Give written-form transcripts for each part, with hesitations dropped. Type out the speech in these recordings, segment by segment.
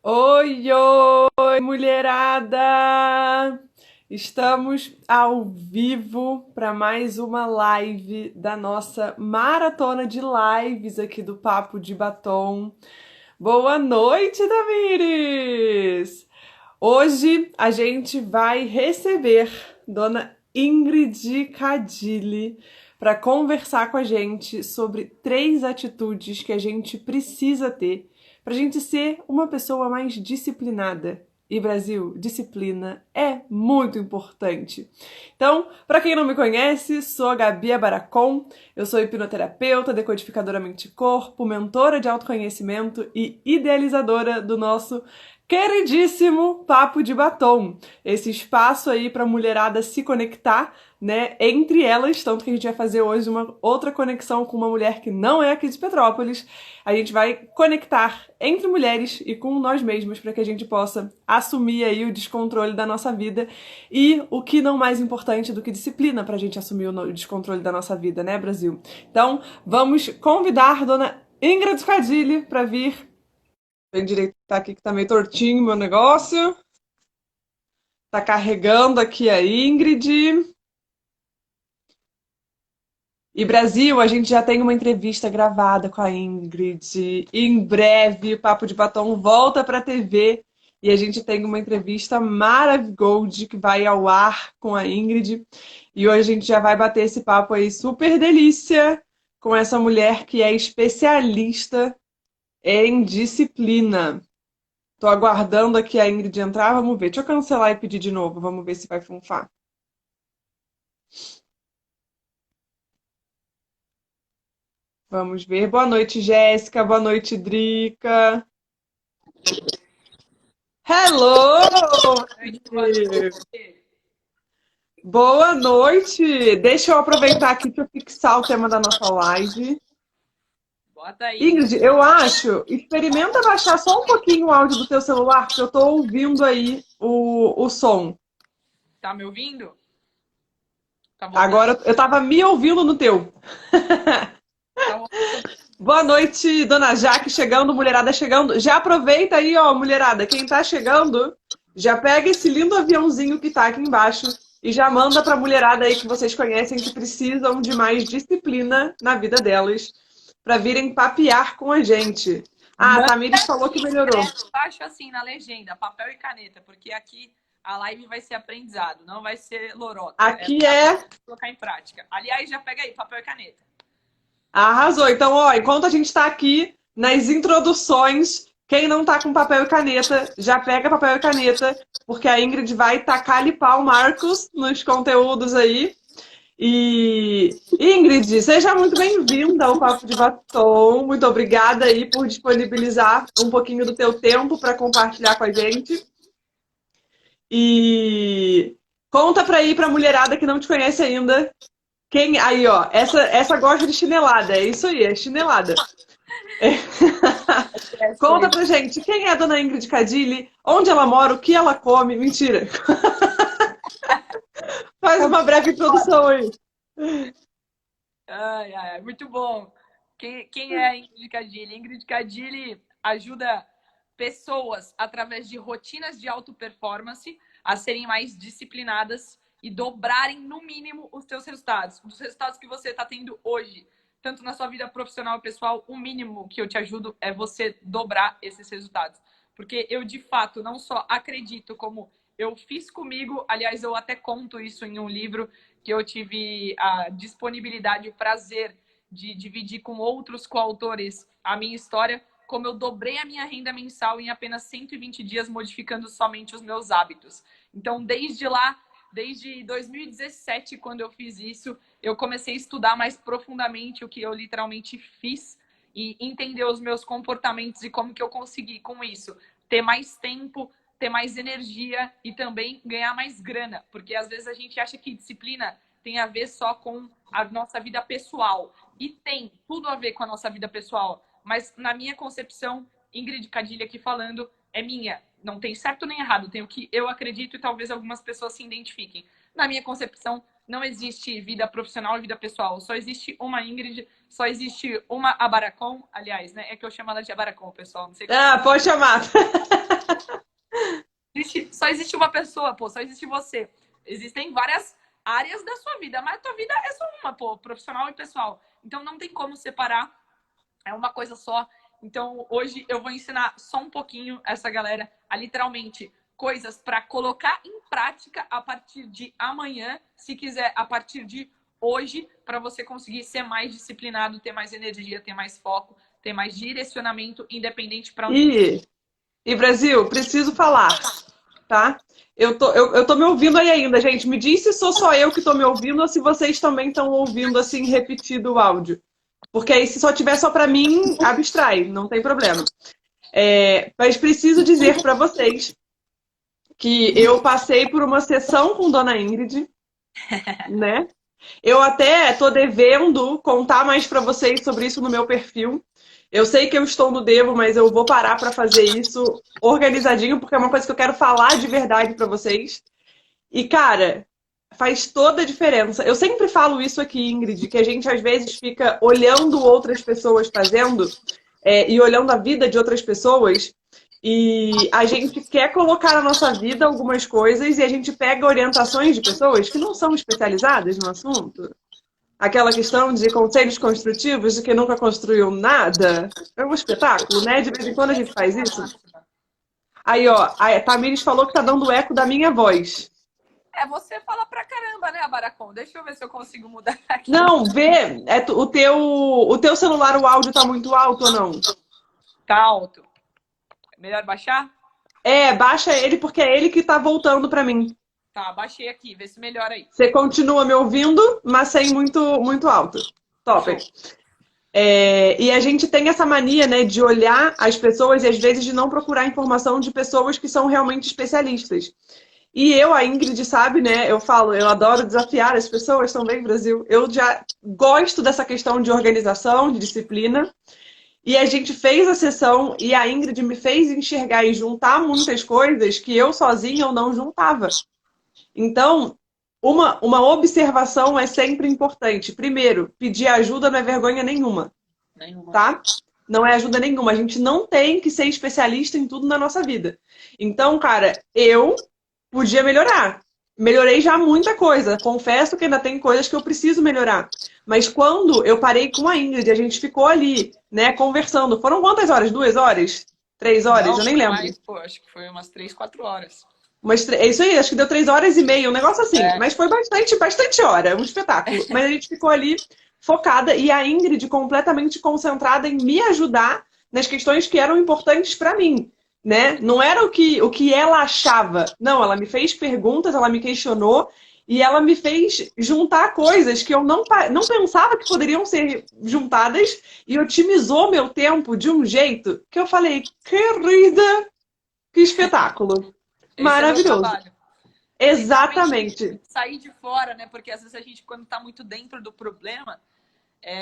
Oi, oi, mulherada! Estamos ao vivo para mais uma live da nossa maratona de lives aqui do Papo de Batom. Boa noite, Tamires! Hoje a gente vai receber Dona Ingrid Cadilli para conversar com a gente sobre 3 atitudes que a gente precisa ter para a gente ser uma pessoa mais disciplinada. E Brasil, disciplina é muito importante. Então, para quem não me conhece, sou a Gabi Abaracon, eu sou hipnoterapeuta, decodificadora mente-corpo, mentora de autoconhecimento e idealizadora do nosso queridíssimo Papo de Batom. Esse espaço aí para a mulherada se conectar, né, entre elas, tanto que a gente vai fazer hoje uma outra conexão com uma mulher que não é aqui de Petrópolis. A gente vai conectar entre mulheres e com nós mesmos para que a gente possa assumir aí o descontrole da nossa vida e o que não mais importante do que disciplina para a gente assumir o descontrole da nossa vida, né, Brasil? Então, vamos convidar a Dona Ingrid Cadilli para vir. Vem direitar aqui que tá meio tortinho meu negócio. Tá carregando aqui a Ingrid. E Brasil, a gente já tem uma entrevista gravada com a Ingrid. Em breve, o Papo de Batom volta para a TV e a gente tem uma entrevista maravilhosa que vai ao ar com a Ingrid. E hoje a gente já vai bater esse papo aí super delícia com essa mulher que é especialista em disciplina. Tô aguardando aqui a Ingrid entrar, vamos ver. Deixa eu cancelar e pedir de novo, vamos ver se vai funfar. Vamos ver. Boa noite, Jéssica. Boa noite, Drica. Hello! Boa noite. Boa noite! Deixa eu aproveitar aqui para fixar o tema da nossa live. Bota aí. Ingrid, eu acho, experimenta baixar só um pouquinho o áudio do teu celular, porque eu tô ouvindo aí o som. Tá me ouvindo? Tá voltando? Agora eu tava me ouvindo no teu. Tá voltando. Boa noite, dona Jaque chegando, mulherada chegando. Já aproveita aí, ó, mulherada, quem tá chegando, já pega esse lindo aviãozinho que tá aqui embaixo e já manda pra mulherada aí que vocês conhecem que precisam de mais disciplina na vida delas pra virem papear com a gente. Ah, a Manda Tamires falou que e melhorou. escreve embaixo assim na legenda, papel e caneta, porque aqui a live vai ser aprendizado, não vai ser lorota. É Aqui pra é. colocar em prática. Aliás, já pega aí, papel e caneta. Arrasou. Então, ó, enquanto a gente tá aqui nas introduções, quem não tá com papel e caneta, já pega papel e caneta, porque a Ingrid vai tacar-lhe pau Marcos nos conteúdos aí. E Ingrid, seja muito bem-vinda ao Papo de Batom. Muito obrigada aí por disponibilizar um pouquinho do teu tempo para compartilhar com a gente. E conta pra ir pra mulherada que não te conhece ainda. Quem aí, ó, essa gosta de chinelada, é isso aí, é chinelada. É. Essa Conta aí. pra gente, quem é a dona Ingrid Cadilli, onde ela mora, o que ela come, mentira. Faz uma breve introdução aí. Ai, ai, muito bom. Quem é a Ingrid Cadilli? Ingrid Cadilli ajuda pessoas, através de rotinas de alta performance, a serem mais disciplinadas e dobrarem, no mínimo, os seus resultados. Os resultados que você está tendo hoje, tanto na sua vida profissional e pessoal, o mínimo que eu te ajudo é você dobrar esses resultados. Porque eu, de fato, não só acredito como eu fiz comigo, aliás, eu até conto isso em um livro que eu tive a disponibilidade, o prazer de dividir com outros coautores a minha história, como eu dobrei a minha renda mensal em apenas 120 dias, modificando somente os meus hábitos. Então, desde lá, desde 2017, quando eu fiz isso, eu comecei a estudar mais profundamente o que eu literalmente fiz e entender os meus comportamentos e como que eu consegui, com isso, ter mais tempo, ter mais energia e também ganhar mais grana. Porque às vezes a gente acha que disciplina tem a ver só com a nossa vida pessoal. E tem tudo a ver com a nossa vida pessoal. Mas na minha concepção, Ingrid Cadilha aqui falando, é minha. Não tem certo nem errado, tem o que eu acredito e talvez algumas pessoas se identifiquem. Na minha concepção, não existe vida profissional e vida pessoal. Só existe uma Ingrid, só existe uma Abaracon, aliás, né? É que eu chamo ela de Abaracon, pessoal. Não sei como. Ah, pode chamar. Só existe uma pessoa, pô, só existe você. Existem várias áreas da sua vida, mas a tua vida é só uma, pô, profissional e pessoal. Então não tem como separar, é uma coisa só. Então hoje eu vou ensinar só um pouquinho essa galera a literalmente coisas para colocar em prática a partir de amanhã, se quiser a partir de hoje, para você conseguir ser mais disciplinado, ter mais energia, ter mais foco, ter mais direcionamento, independente para onde. E Brasil, preciso falar, tá? Eu tô me ouvindo aí ainda, gente. Me diz se sou só eu que tô me ouvindo ou se vocês também estão ouvindo assim repetido o áudio. Porque aí se só tiver só pra mim, abstrai, não tem problema. Mas preciso dizer pra vocês que eu passei por uma sessão com Dona Ingrid, né? Eu até tô devendo contar mais pra vocês sobre isso no meu perfil. Eu sei que eu estou no devo, mas eu vou parar pra fazer isso organizadinho, porque é uma coisa que eu quero falar de verdade pra vocês. E, cara, faz toda a diferença. Eu sempre falo isso aqui, Ingrid, que a gente às vezes fica olhando outras pessoas fazendo, e olhando a vida de outras pessoas, e a gente quer colocar na nossa vida algumas coisas e a gente pega orientações de pessoas que não são especializadas no assunto. Aquela questão de conselhos construtivos de que nunca construiu nada. É um espetáculo, né? De vez em quando a gente faz isso. Aí, ó, a Tamires falou que tá dando eco da minha voz. Você fala pra caramba, né, Abaracon? Deixa eu ver se eu consigo mudar aqui. Não, vê, o teu celular, o áudio tá muito alto ou não? Tá alto. É melhor baixar? Baixa ele porque é ele que tá voltando pra mim. Tá, baixei aqui, vê se melhora aí. Você continua me ouvindo, mas sem muito alto. Top. E a gente tem essa mania, né, de olhar as pessoas e às vezes de não procurar informação de pessoas que são realmente especialistas. E eu, a Ingrid, sabe, né? Eu falo, eu adoro desafiar as pessoas também, Brasil. Eu já gosto dessa questão de organização, de disciplina. E a gente fez a sessão e a Ingrid me fez enxergar e juntar muitas coisas que eu sozinha eu não juntava. Então, uma observação é sempre importante. Primeiro, pedir ajuda não é vergonha nenhuma, tá? Não é ajuda nenhuma. A gente não tem que ser especialista em tudo na nossa vida. Então, cara, eu podia melhorar. Melhorei já muita coisa. Confesso que ainda tem coisas que eu preciso melhorar. Mas quando eu parei com a Ingrid, a gente ficou ali, né, conversando. Foram quantas horas? 2 horas? 3 horas? Não, eu nem lembro. Mais, pô, acho que foi umas 3, 4 horas. É isso aí, acho que deu 3 horas e meia, um negócio assim. Mas foi bastante hora, um espetáculo. Mas a gente ficou ali focada e a Ingrid completamente concentrada em me ajudar nas questões que eram importantes para mim. Né? Não era o que ela achava. Não, ela me fez perguntas, ela me questionou e ela me fez juntar coisas que eu não pensava que poderiam ser juntadas e otimizou meu tempo de um jeito que eu falei, querida, que espetáculo. Maravilhoso. Exatamente. Sair de fora, né? Porque às vezes a gente, quando está muito dentro do problema,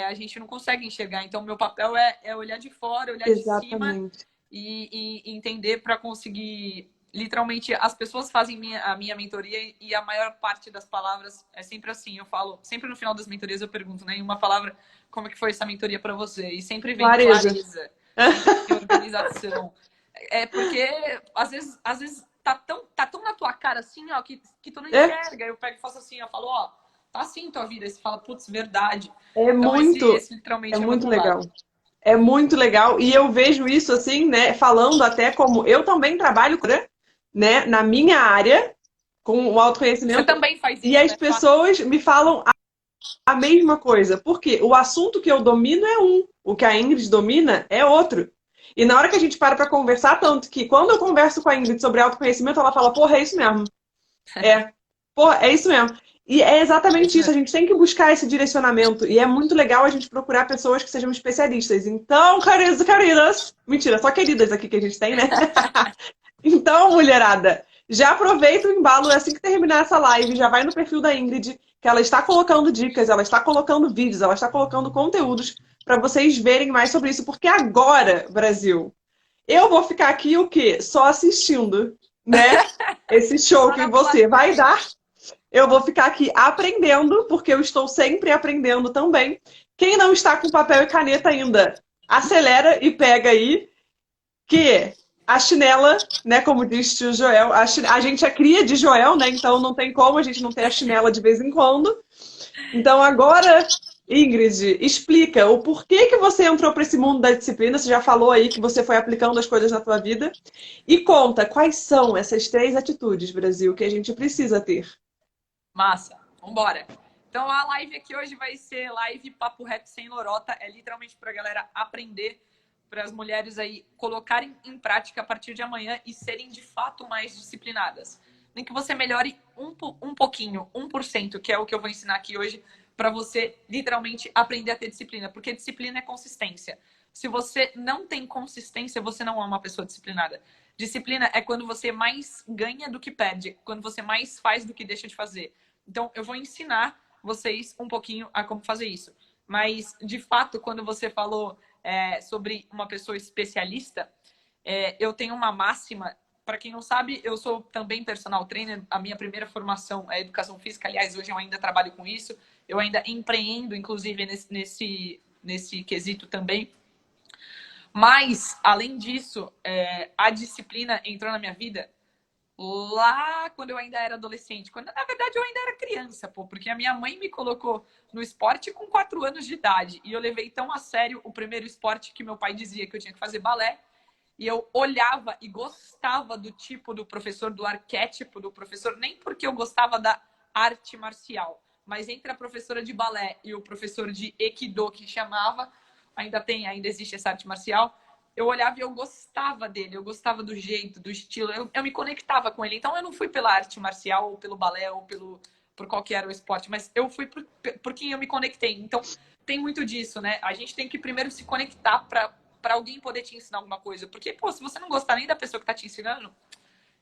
a gente não consegue enxergar. Então, meu papel é olhar de fora, olhar de cima e entender para conseguir. Literalmente, as pessoas fazem a minha mentoria e a maior parte das palavras é sempre assim. Eu falo, sempre no final das mentorias eu pergunto, né? Em uma palavra, como é que foi essa mentoria para você? E sempre vem clareza, sempre vem organização. Porque às vezes tá tão na tua cara assim, ó, que tu não enxerga. Eu pego e faço assim, ó, falo, ó, tá assim tua vida. Aí você fala, putz, verdade. Então, esse literalmente é muito legal. É muito legal. E eu vejo isso assim, né, falando até como eu também trabalho, né, na minha área, com o autoconhecimento. Você também faz isso, e as pessoas me falam a mesma coisa. Porque o assunto que eu domino é um, o que a Ingrid domina é outro. E na hora que a gente para conversar, tanto que quando eu converso com a Ingrid sobre autoconhecimento, ela fala, porra, é isso mesmo. Porra, é isso mesmo. E é exatamente isso, a gente tem que buscar esse direcionamento. E é muito legal a gente procurar pessoas que sejam especialistas. Então, queridas, mentira, só queridas aqui que a gente tem, né? Então, mulherada, já aproveita o embalo, assim que terminar essa live, já vai no perfil da Ingrid, que ela está colocando dicas, ela está colocando vídeos, ela está colocando conteúdos para vocês verem mais sobre isso. Porque agora, Brasil, eu vou ficar aqui o quê? Só assistindo, né? Esse show que você vai dar. Eu vou ficar aqui aprendendo, porque eu estou sempre aprendendo também. Quem não está com papel e caneta ainda, acelera e pega aí, que a chinela, né? Como diz tio Joel, a gente é cria de Joel, né? Então não tem como a gente não ter a chinela de vez em quando. Então agora, Ingrid, explica o porquê que você entrou para esse mundo da disciplina. Você já falou aí que você foi aplicando as coisas na tua vida. E conta quais são essas três atitudes, Brasil, que a gente precisa ter. Massa, vambora. Então a live aqui hoje vai ser live papo reto sem lorota. É literalmente pra galera aprender, para as mulheres aí colocarem em prática a partir de amanhã e serem de fato mais disciplinadas. Nem que você melhore um pouquinho, 1%, que é o que eu vou ensinar aqui hoje, para você literalmente aprender a ter disciplina. Porque disciplina é consistência. Se você não tem consistência, você não é uma pessoa disciplinada. Disciplina é quando você mais ganha do que perde, quando você mais faz do que deixa de fazer. Então, eu vou ensinar vocês um pouquinho a como fazer isso. Mas, de fato, quando você falou sobre uma pessoa especialista, eu tenho uma máxima. Para quem não sabe, eu sou também personal trainer. A minha primeira formação é educação física. Aliás, hoje eu ainda trabalho com isso. Eu ainda empreendo, inclusive, nesse quesito também. Mas, além disso, a disciplina entrou na minha vida lá quando eu ainda era adolescente. Quando, na verdade, eu ainda era criança, pô, porque a minha mãe me colocou no esporte com 4 anos de idade. E eu levei tão a sério o primeiro esporte que meu pai dizia que eu tinha que fazer balé. E eu olhava e gostava do tipo do professor, do arquétipo do professor, nem porque eu gostava da arte marcial, mas entre a professora de balé e o professor de Aikido, que chamava, ainda existe essa arte marcial, eu olhava e eu gostava dele, eu gostava do jeito, do estilo, eu me conectava com ele. Então eu não fui pela arte marcial, ou pelo balé, ou por qual que era o esporte, mas eu fui por quem eu me conectei. Então tem muito disso, né? A gente tem que primeiro se conectar para alguém poder te ensinar alguma coisa. Porque, pô, se você não gostar nem da pessoa que tá te ensinando,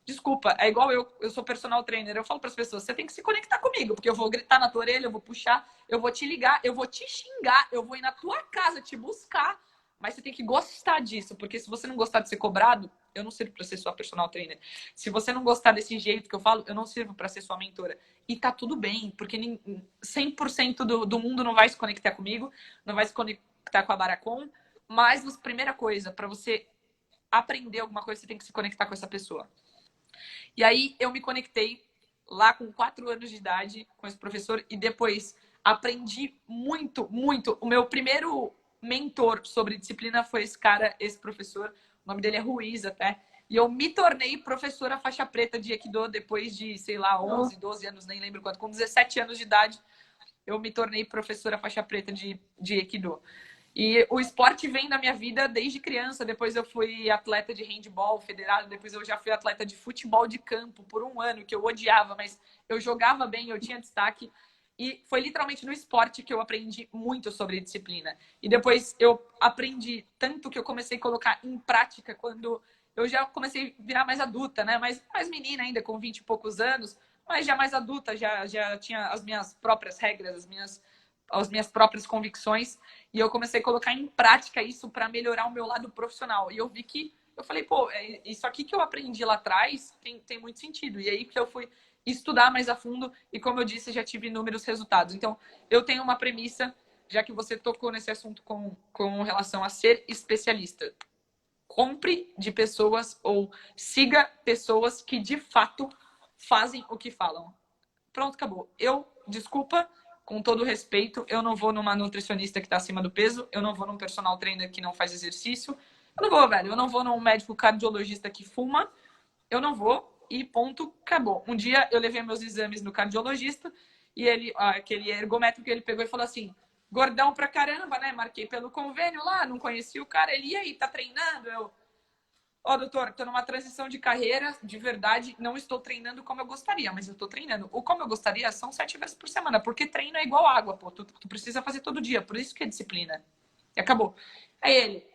desculpa, é igual eu sou personal trainer, eu falo para as pessoas, você tem que se conectar comigo, porque eu vou gritar na tua orelha, eu vou puxar, eu vou te ligar, eu vou te xingar, eu vou ir na tua casa te buscar, mas você tem que gostar disso, porque se você não gostar de ser cobrado, eu não sirvo para ser sua personal trainer. Se você não gostar desse jeito que eu falo, eu não sirvo para ser sua mentora. E tá tudo bem, porque 100% do mundo não vai se conectar comigo, não vai se conectar com a Baracom, mas a primeira coisa, para você aprender alguma coisa, você tem que se conectar com essa pessoa. E aí eu me conectei lá com 4 anos de idade com esse professor e depois aprendi muito, muito. O meu primeiro mentor sobre disciplina foi esse cara, esse professor. O nome dele é Ruiz até. E eu me tornei professora faixa preta de Aikido depois de, sei lá, 11, 12 anos, nem lembro quanto. Com 17 anos de idade, eu me tornei professora faixa preta de Aikido. E o esporte vem na minha vida desde criança. Depois eu fui atleta de handball federado. Depois eu já fui atleta de futebol de campo por um ano, que eu odiava, mas eu jogava bem, eu tinha destaque. E foi literalmente no esporte que eu aprendi muito sobre disciplina. E depois eu aprendi tanto que eu comecei a colocar em prática quando eu já comecei a virar mais adulta, né? Mais menina ainda, com 20 e poucos anos, mas já mais adulta, já tinha as minhas próprias regras, as minhas próprias convicções. E eu comecei a colocar em prática isso para melhorar o meu lado profissional. E eu vi que, eu falei, pô, isso aqui que eu aprendi lá atrás tem muito sentido. E aí que eu fui estudar mais a fundo e, como eu disse, já tive inúmeros resultados. Então, eu tenho uma premissa, já que você tocou nesse assunto com relação a ser especialista. Compre de pessoas ou siga pessoas que, de fato, fazem o que falam. Pronto, acabou. Desculpa, com todo respeito, eu não vou numa nutricionista que tá acima do peso, eu não vou num personal trainer que não faz exercício, eu não vou, velho, eu não vou num médico cardiologista que fuma, eu não vou e ponto, acabou. Um dia eu levei meus exames no cardiologista e ele, aquele ergométrico, ele pegou e falou assim, gordão pra caramba, né? Marquei pelo convênio lá, não conheci o cara, ele, e aí, tá treinando? Doutor, estou numa transição de carreira, de verdade, não estou treinando como eu gostaria, mas eu estou treinando. O como eu gostaria são 7 vezes por semana, porque treino é igual água, pô. Tu precisa fazer todo dia, por isso que é disciplina. E acabou. Aí ele,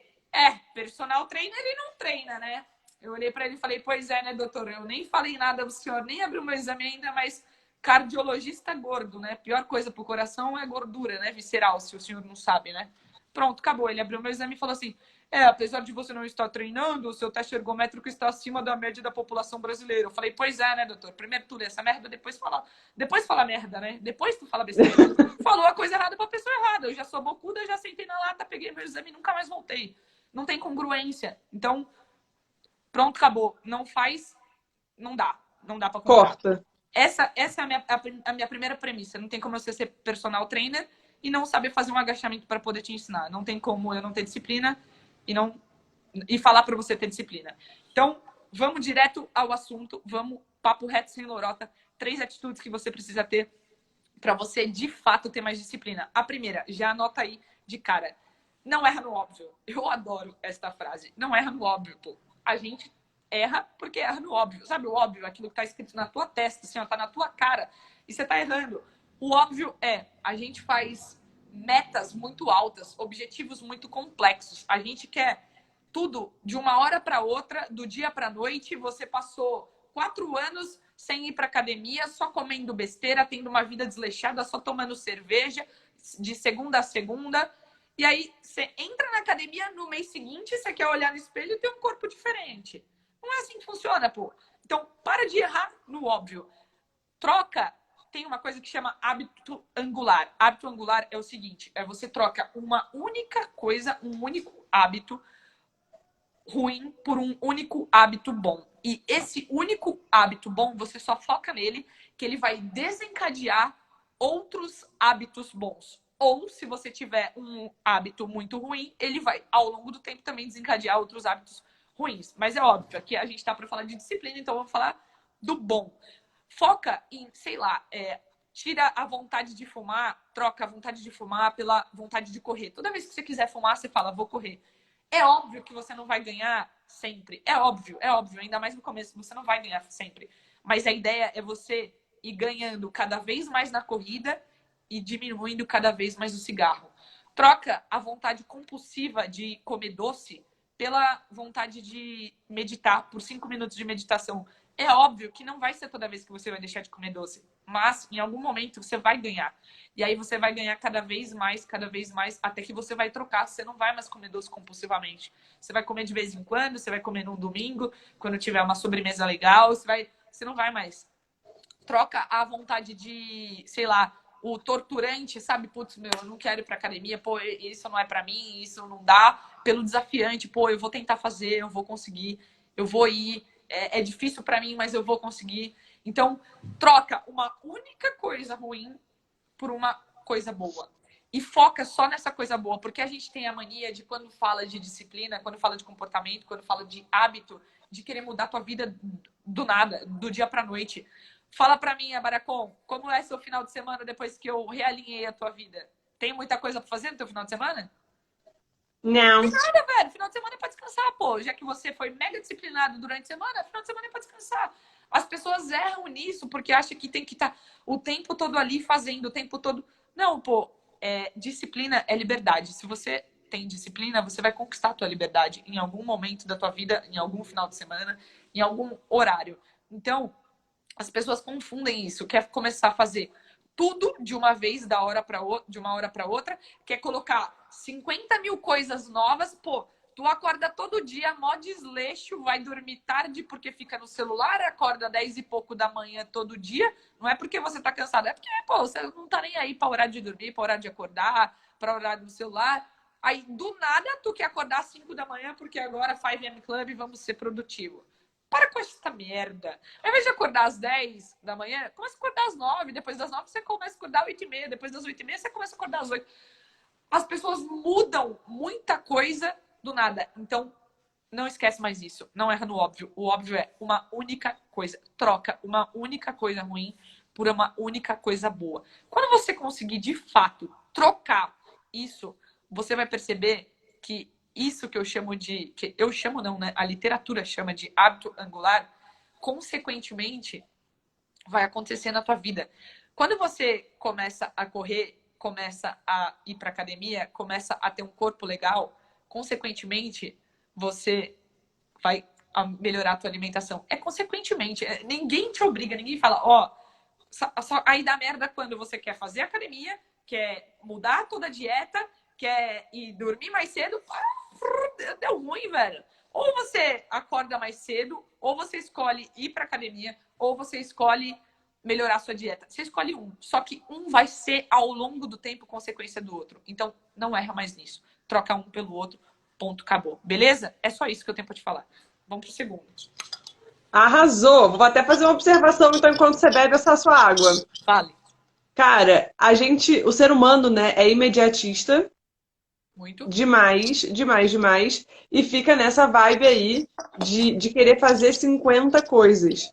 personal trainer ele não treina, né? Eu olhei para ele e falei, pois é, né, doutor? Eu nem falei nada, o senhor nem abriu meu exame ainda, mas cardiologista gordo, né? Pior coisa pro coração é gordura, né? Visceral, se o senhor não sabe, né? Pronto, acabou. Ele abriu meu exame e falou assim, apesar de você não estar treinando, o seu teste ergométrico está acima da média da população brasileira. Eu falei, pois é, né, doutor? Primeiro tudo essa merda, depois fala merda, né? Depois tu fala besteira. Falou a coisa errada pra pessoa errada. Eu já sou bocuda, já sentei na lata, peguei meu exame e nunca mais voltei. Não tem congruência. Então, Pronto, acabou. Não faz, não dá. Não dá pra comprar. Corta. Essa é a minha primeira premissa. Não tem como você ser personal trainer e não saber fazer um agachamento para poder te ensinar. Não tem como eu não ter disciplina e falar para você ter disciplina. Então, vamos direto ao assunto. Vamos, papo reto, sem lorota. 3 atitudes que você precisa ter para você, de fato, ter mais disciplina. A primeira, já anota aí de cara. Não erra no óbvio. Eu adoro esta frase. Não erra no óbvio, pô. A gente erra porque erra no óbvio. Sabe o óbvio? Aquilo que tá escrito na tua testa, assim, ó, tá na tua cara. E você tá errando. O óbvio é, a gente faz metas muito altas, objetivos muito complexos. A gente quer tudo de uma hora para outra, do dia para noite. Você passou 4 anos sem ir para academia, só comendo besteira, tendo uma vida desleixada, só tomando cerveja de segunda a segunda. E aí você entra na academia no mês seguinte, você quer olhar no espelho e ter um corpo diferente. Não é assim que funciona, pô. Então, para de errar no óbvio. Troca. Tem uma coisa que chama hábito angular. Hábito angular é o seguinte: é você troca uma única coisa, um único hábito ruim por um único hábito bom. E esse único hábito bom, você só foca nele, que ele vai desencadear outros hábitos bons. Ou, se você tiver um hábito muito ruim, ele vai, ao longo do tempo, também desencadear outros hábitos ruins. Mas é óbvio, aqui a gente está para falar de disciplina, então vamos falar do bom. Foca em, sei lá, tira a vontade de fumar, troca a vontade de fumar pela vontade de correr. Toda vez que você quiser fumar, você fala, vou correr. É óbvio que você não vai ganhar sempre. É óbvio. Ainda mais no começo, você não vai ganhar sempre. Mas a ideia é você ir ganhando cada vez mais na corrida e diminuindo cada vez mais o cigarro. Troca a vontade compulsiva de comer doce pela vontade de meditar por 5 minutos de meditação. É óbvio que não vai ser toda vez que você vai deixar de comer doce, mas em algum momento você vai ganhar. E aí você vai ganhar cada vez mais, até que você vai trocar. Você não vai mais comer doce compulsivamente. Você vai comer de vez em quando, você vai comer num domingo, quando tiver uma sobremesa legal, você não vai mais. Troca a vontade de, sei lá, o torturante, sabe? Putz, meu, eu não quero ir pra academia, pô, isso não é pra mim, isso não dá. Pelo desafiante, pô, eu vou tentar fazer, eu vou conseguir, eu vou ir. É difícil pra mim, mas eu vou conseguir. Então, troca uma única coisa ruim por uma coisa boa. E foca só nessa coisa boa, porque a gente tem a mania de, quando fala de disciplina, quando fala de comportamento, quando fala de hábito, de querer mudar a tua vida do nada, do dia pra noite. Fala pra mim, Abaracon, como é seu final de semana depois que eu realinhei a tua vida? Tem muita coisa pra fazer no teu final de semana? Não. Nada, velho. Final de semana é pra descansar, pô. Já que você foi mega disciplinado durante a semana, final de semana é pra descansar. As pessoas erram nisso porque acham que tem que estar o tempo todo ali fazendo, o tempo todo. Não, pô. Disciplina é liberdade. Se você tem disciplina, você vai conquistar a tua liberdade em algum momento da tua vida, em algum final de semana, em algum horário. Então, as pessoas confundem isso. Quer começar a fazer tudo de uma vez, de uma hora para outra, quer colocar 50 mil coisas novas, pô, tu acorda todo dia, mó desleixo, vai dormir tarde porque fica no celular, acorda 10 e pouco da manhã todo dia, não é porque você tá cansado, é porque, pô, você não tá nem aí pra horário de dormir, pra horário de acordar, pra horário do celular. Aí, do nada, tu quer acordar às 5 da manhã porque agora 5 AM Club, vamos ser produtivo. Para com essa merda. Ao invés de acordar às 10 da manhã, começa a acordar às 9. Depois das 9 você começa a acordar às 8h30. Depois das 8h30 você começa a acordar às 8. As pessoas mudam muita coisa do nada. Então, não esquece mais isso. Não erra no óbvio. O óbvio é uma única coisa. Troca uma única coisa ruim por uma única coisa boa. Quando você conseguir, de fato, trocar isso, você vai perceber que isso que eu chamo de... que eu chamo não, né? A literatura chama de hábito angular. Consequentemente, vai acontecer na tua vida. Quando você começa a correr, começa a ir para academia, começa a ter um corpo legal, consequentemente, você vai melhorar a tua alimentação. É consequentemente. Ninguém te obriga, ninguém fala, ó, aí dá merda quando você quer fazer academia, quer mudar toda a dieta, quer ir dormir mais cedo. Deu ruim, velho. Ou você acorda mais cedo, ou você escolhe ir pra academia, ou você escolhe melhorar a sua dieta. Você escolhe um. Só que um vai ser, ao longo do tempo, consequência do outro. Então, não erra mais nisso. Troca um pelo outro. Ponto, acabou. Beleza? É só isso que eu tenho pra te falar. Vamos pro segundo. Arrasou! Vou até fazer uma observação, então, enquanto você bebe essa sua água. Vale. Cara, o ser humano, né, é imediatista Muito. demais, demais, demais, e fica nessa vibe aí de querer fazer 50 coisas.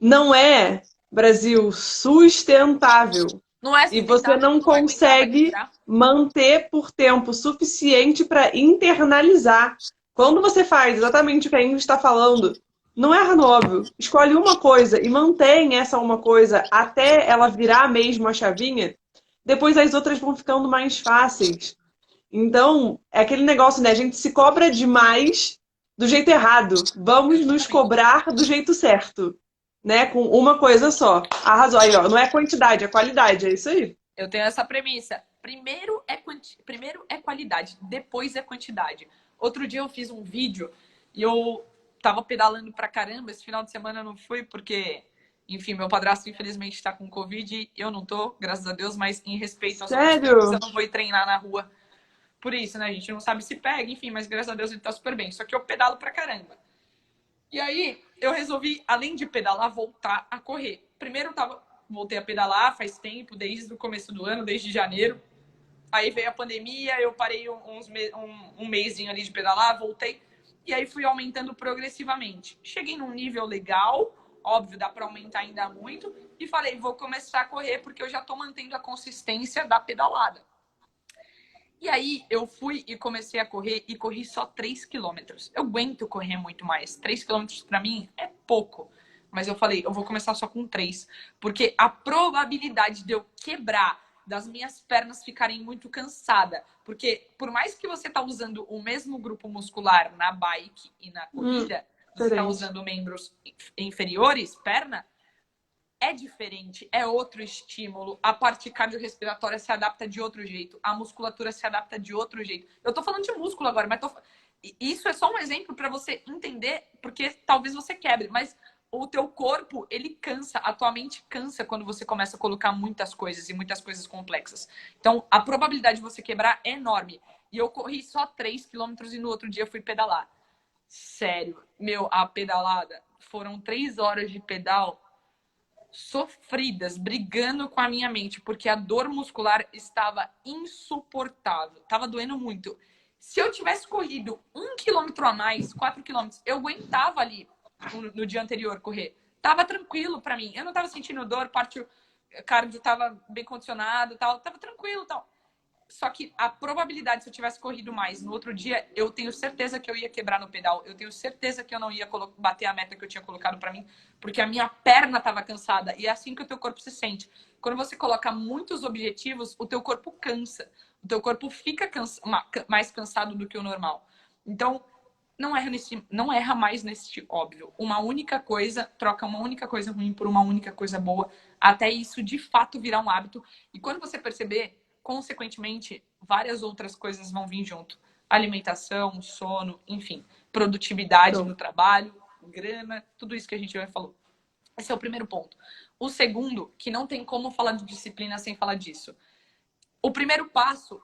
Não é, Brasil, sustentável. Não é E você sustentável, não não vai aguentar, vai consegue quebrar. manter por tempo suficiente para internalizar. Quando você faz exatamente o que a Ingrid está falando, não erra no óbvio. Escolhe uma coisa e mantém essa uma coisa até ela virar mesmo a chavinha. Depois as outras vão ficando mais fáceis. Então, é aquele negócio, né? A gente se cobra demais do jeito errado. Vamos nos Exatamente. cobrar do jeito certo, né? Com uma coisa só. Arrasou aí, ó. Não é quantidade, é qualidade. É isso aí. Eu tenho essa premissa. Primeiro é qualidade, depois é quantidade. Outro dia eu fiz um vídeo e eu tava pedalando pra caramba. Esse final de semana eu não fui porque, enfim, meu padrasto infelizmente tá com Covid e eu não tô, graças a Deus, mas em respeito aos outros filhos, Sério? eu não vou ir treinar na rua. Por isso, né? A gente não sabe se pega, enfim, mas graças a Deus ele tá super bem. Só que eu pedalo pra caramba. E aí, eu resolvi, além de pedalar, voltar a correr. Primeiro, voltei a pedalar faz tempo, desde o começo do ano, desde janeiro. Aí veio a pandemia, eu parei um mêsinho ali de pedalar, voltei. E aí fui aumentando progressivamente. Cheguei num nível legal, óbvio, dá para aumentar ainda muito. E falei, vou começar a correr, porque eu já estou mantendo a consistência da pedalada. E aí eu fui e comecei a correr e corri só 3 quilômetros. Eu aguento correr muito mais. 3 quilômetros para mim é pouco. Mas eu falei, eu vou começar só com 3. Porque a probabilidade de eu quebrar, das minhas pernas ficarem muito cansada. Porque por mais que você tá usando o mesmo grupo muscular na bike e na corrida, você tá Diferente. usando membros inferiores, perna, é diferente, é outro estímulo. A parte cardiorrespiratória se adapta de outro jeito, a musculatura se adapta de outro jeito. Eu tô falando de músculo agora, mas isso é só um exemplo para você entender, porque talvez você quebre, mas o teu corpo, ele cansa, a tua mente cansa quando você começa a colocar muitas coisas e muitas coisas complexas. Então, a probabilidade de você quebrar é enorme. E eu corri só 3 quilômetros e no outro dia fui pedalar. Sério, meu, a pedalada foram 3 horas de pedal sofridas, brigando com a minha mente, porque a dor muscular estava insuportável, estava doendo muito. Se eu tivesse corrido 1 quilômetro a mais, 4 quilômetros, eu aguentava ali no dia anterior correr. Tava tranquilo para mim. Eu não tava sentindo dor, parte cardio tava bem condicionado, tal, tava tranquilo, tal. Só que a probabilidade, se eu tivesse corrido mais no outro dia, eu tenho certeza que eu ia quebrar no pedal. Eu tenho certeza que eu não ia bater a meta que eu tinha colocado para mim, porque a minha perna estava cansada. E é assim que o teu corpo se sente. Quando você coloca muitos objetivos, o teu corpo cansa. O teu corpo fica mais cansado do que o normal. Então, não erra mais nesse óbvio. Uma única coisa, troca uma única coisa ruim por uma única coisa boa, até isso de fato virar um hábito. E quando você perceber, consequentemente, várias outras coisas vão vir junto. Alimentação, sono, enfim, produtividade Show. no trabalho, grana, tudo isso que a gente já falou. Esse é o primeiro ponto. O segundo, que não tem como falar de disciplina sem falar disso. O primeiro passo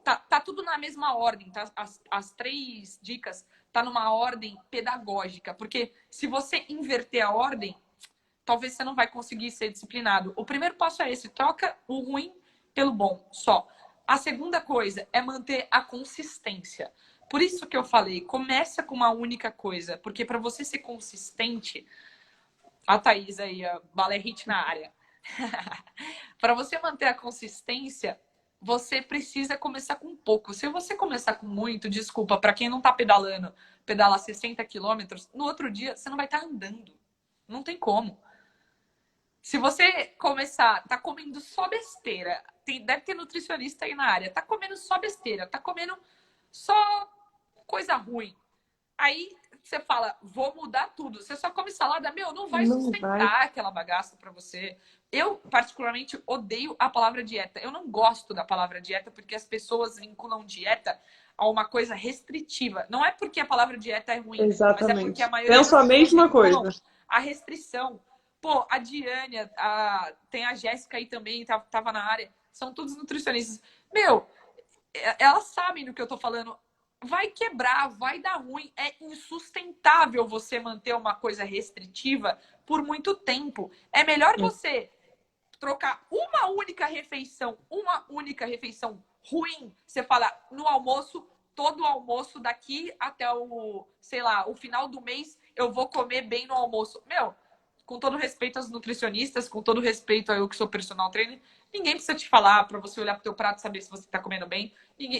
tá tudo na mesma ordem, tá? As 3 dicas tá numa ordem pedagógica, porque se você inverter a ordem, talvez você não vai conseguir ser disciplinado. O primeiro passo é esse, troca o ruim pelo bom, só. A segunda coisa é manter a consistência. Por isso que eu falei, começa com uma única coisa, porque para você ser consistente, a Thaís aí, a Balé Hit na área. Para você manter a consistência, você precisa começar com pouco. Se você começar com muito, desculpa, para quem não tá pedalando, pedalar 60 quilômetros, no outro dia você não vai estar andando. Não tem como. Se você começar, tá comendo só besteira, deve ter nutricionista aí na área, tá comendo só besteira, tá comendo só coisa ruim. Aí você fala, vou mudar tudo. Você só come salada, meu, não vai Não vai. sustentar aquela bagaça para você. Eu, particularmente, odeio a palavra dieta. Eu não gosto da palavra dieta porque as pessoas vinculam dieta a uma coisa restritiva. Não é porque a palavra dieta é ruim, mas é porque a Exatamente. maioria Penso das a pessoas mesma vinculam coisa. a restrição. Pô, a Diane, tem a Jéssica aí também, tava na área. São todos nutricionistas. Meu, elas sabem do que eu tô falando. vai quebrar, vai dar ruim. É insustentável você manter uma coisa restritiva por muito tempo. É melhor você trocar uma única refeição ruim. Você fala, no almoço, todo almoço daqui até o, sei lá, o final do mês, eu vou comer bem no almoço. Meu, com todo respeito aos nutricionistas, com todo respeito a eu que sou personal trainer, ninguém precisa te falar para você olhar pro teu prato e saber se você está comendo bem.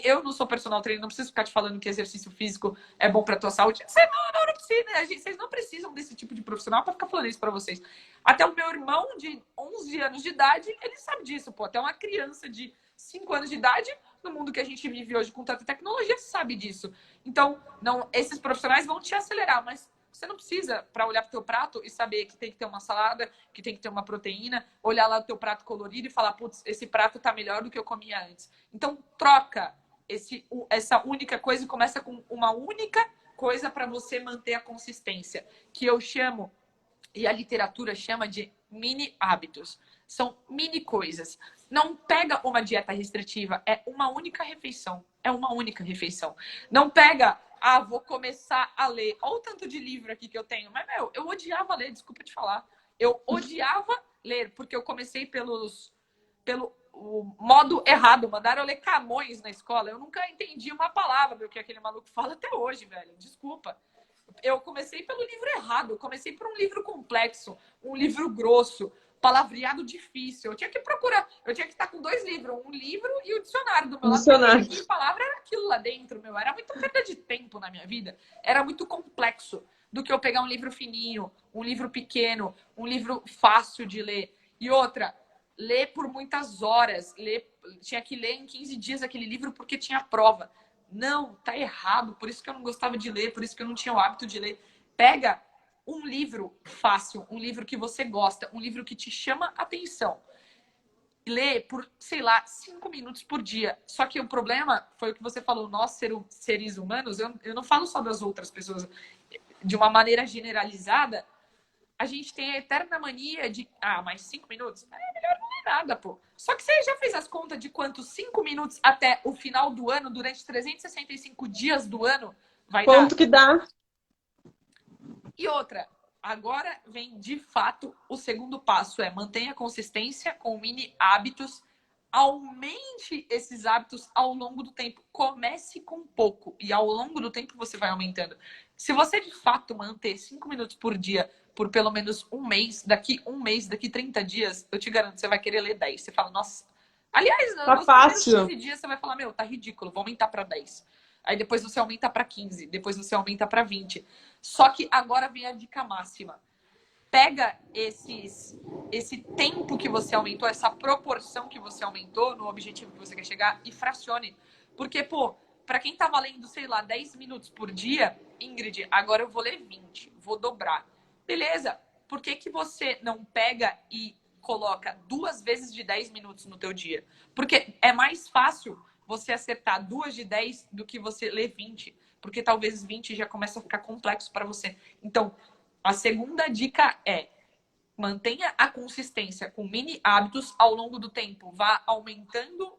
Eu não sou personal trainer, não preciso ficar te falando que exercício físico é bom para tua saúde. Você não precisa, vocês não precisam desse tipo de profissional para ficar falando isso para vocês. Até o meu irmão de 11 anos de idade, ele sabe disso, pô. Até uma criança de 5 anos de idade, no mundo que a gente vive hoje com tanta tecnologia, sabe disso. Então, não, esses profissionais vão te acelerar, mas você não precisa, para olhar para o teu prato e saber que tem que ter uma salada, que tem que ter uma proteína, olhar lá o teu prato colorido e falar, putz, esse prato tá melhor do que eu comia antes. Então, troca essa única coisa e começa com uma única coisa para você manter a consistência, que eu chamo, e a literatura chama de mini hábitos. São mini coisas. Não pega uma dieta restritiva, é uma única refeição. É uma única refeição. Não pega, vou começar a ler. Olha o tanto de livro aqui que eu tenho. Mas, meu, eu odiava ler, desculpa te falar. Eu odiava ler, porque eu comecei pelo o modo errado. Mandaram eu ler Camões na escola. Eu nunca entendi uma palavra do que aquele maluco fala até hoje, velho. Desculpa. Eu comecei pelo livro errado. Eu comecei por um livro complexo, um livro grosso, palavreado difícil. Eu tinha que procurar. Eu tinha que estar com 2 livros. Um livro e o dicionário do meu lado. Dicionário. Que palavra era aquilo lá dentro, meu? Era muito perda de tempo na minha vida. Era muito complexo do que eu pegar um livro fininho, um livro pequeno, um livro fácil de ler. E outra, ler por muitas horas. Tinha que ler em 15 dias aquele livro porque tinha prova. Não, tá errado. Por isso que eu não gostava de ler, por isso que eu não tinha o hábito de ler. Pega um livro fácil, um livro que você gosta, um livro que te chama atenção. Lê por, sei lá, 5 minutos por dia. Só que o problema foi o que você falou, nós seres humanos, eu não falo só das outras pessoas, de uma maneira generalizada, a gente tem a eterna mania de, mais 5 minutos? É melhor não ler nada, pô. Só que você já fez as contas de quantos 5 minutos até o final do ano, durante 365 dias do ano, vai dar? Quanto que dá? E outra, agora vem de fato o segundo passo, é mantenha consistência com mini hábitos, aumente esses hábitos ao longo do tempo. Comece com pouco e ao longo do tempo você vai aumentando. Se você de fato manter 5 minutos por dia por pelo menos um mês, daqui 30 dias, eu te garanto, você vai querer ler 10. Você fala, nossa. Aliás, Tá nos primeiros fácil. 15 dias você vai falar, meu, tá ridículo, vou aumentar para 10. Aí depois você aumenta para 15, depois você aumenta para 20. Só que agora vem a dica máxima. Pega esse tempo que você aumentou, essa proporção que você aumentou no objetivo que você quer chegar e fracione. Porque, pô, para quem tá valendo, sei lá, 10 minutos por dia, Ingrid, agora eu vou ler 20, vou dobrar. Beleza, por que que você não pega e coloca 2 vezes de 10 minutos no teu dia? Porque é mais fácil você acertar 2 de 10 do que você ler 20. Porque talvez 20 já começa a ficar complexo para você. Então, a segunda dica é mantenha a consistência com mini hábitos ao longo do tempo. Vá aumentando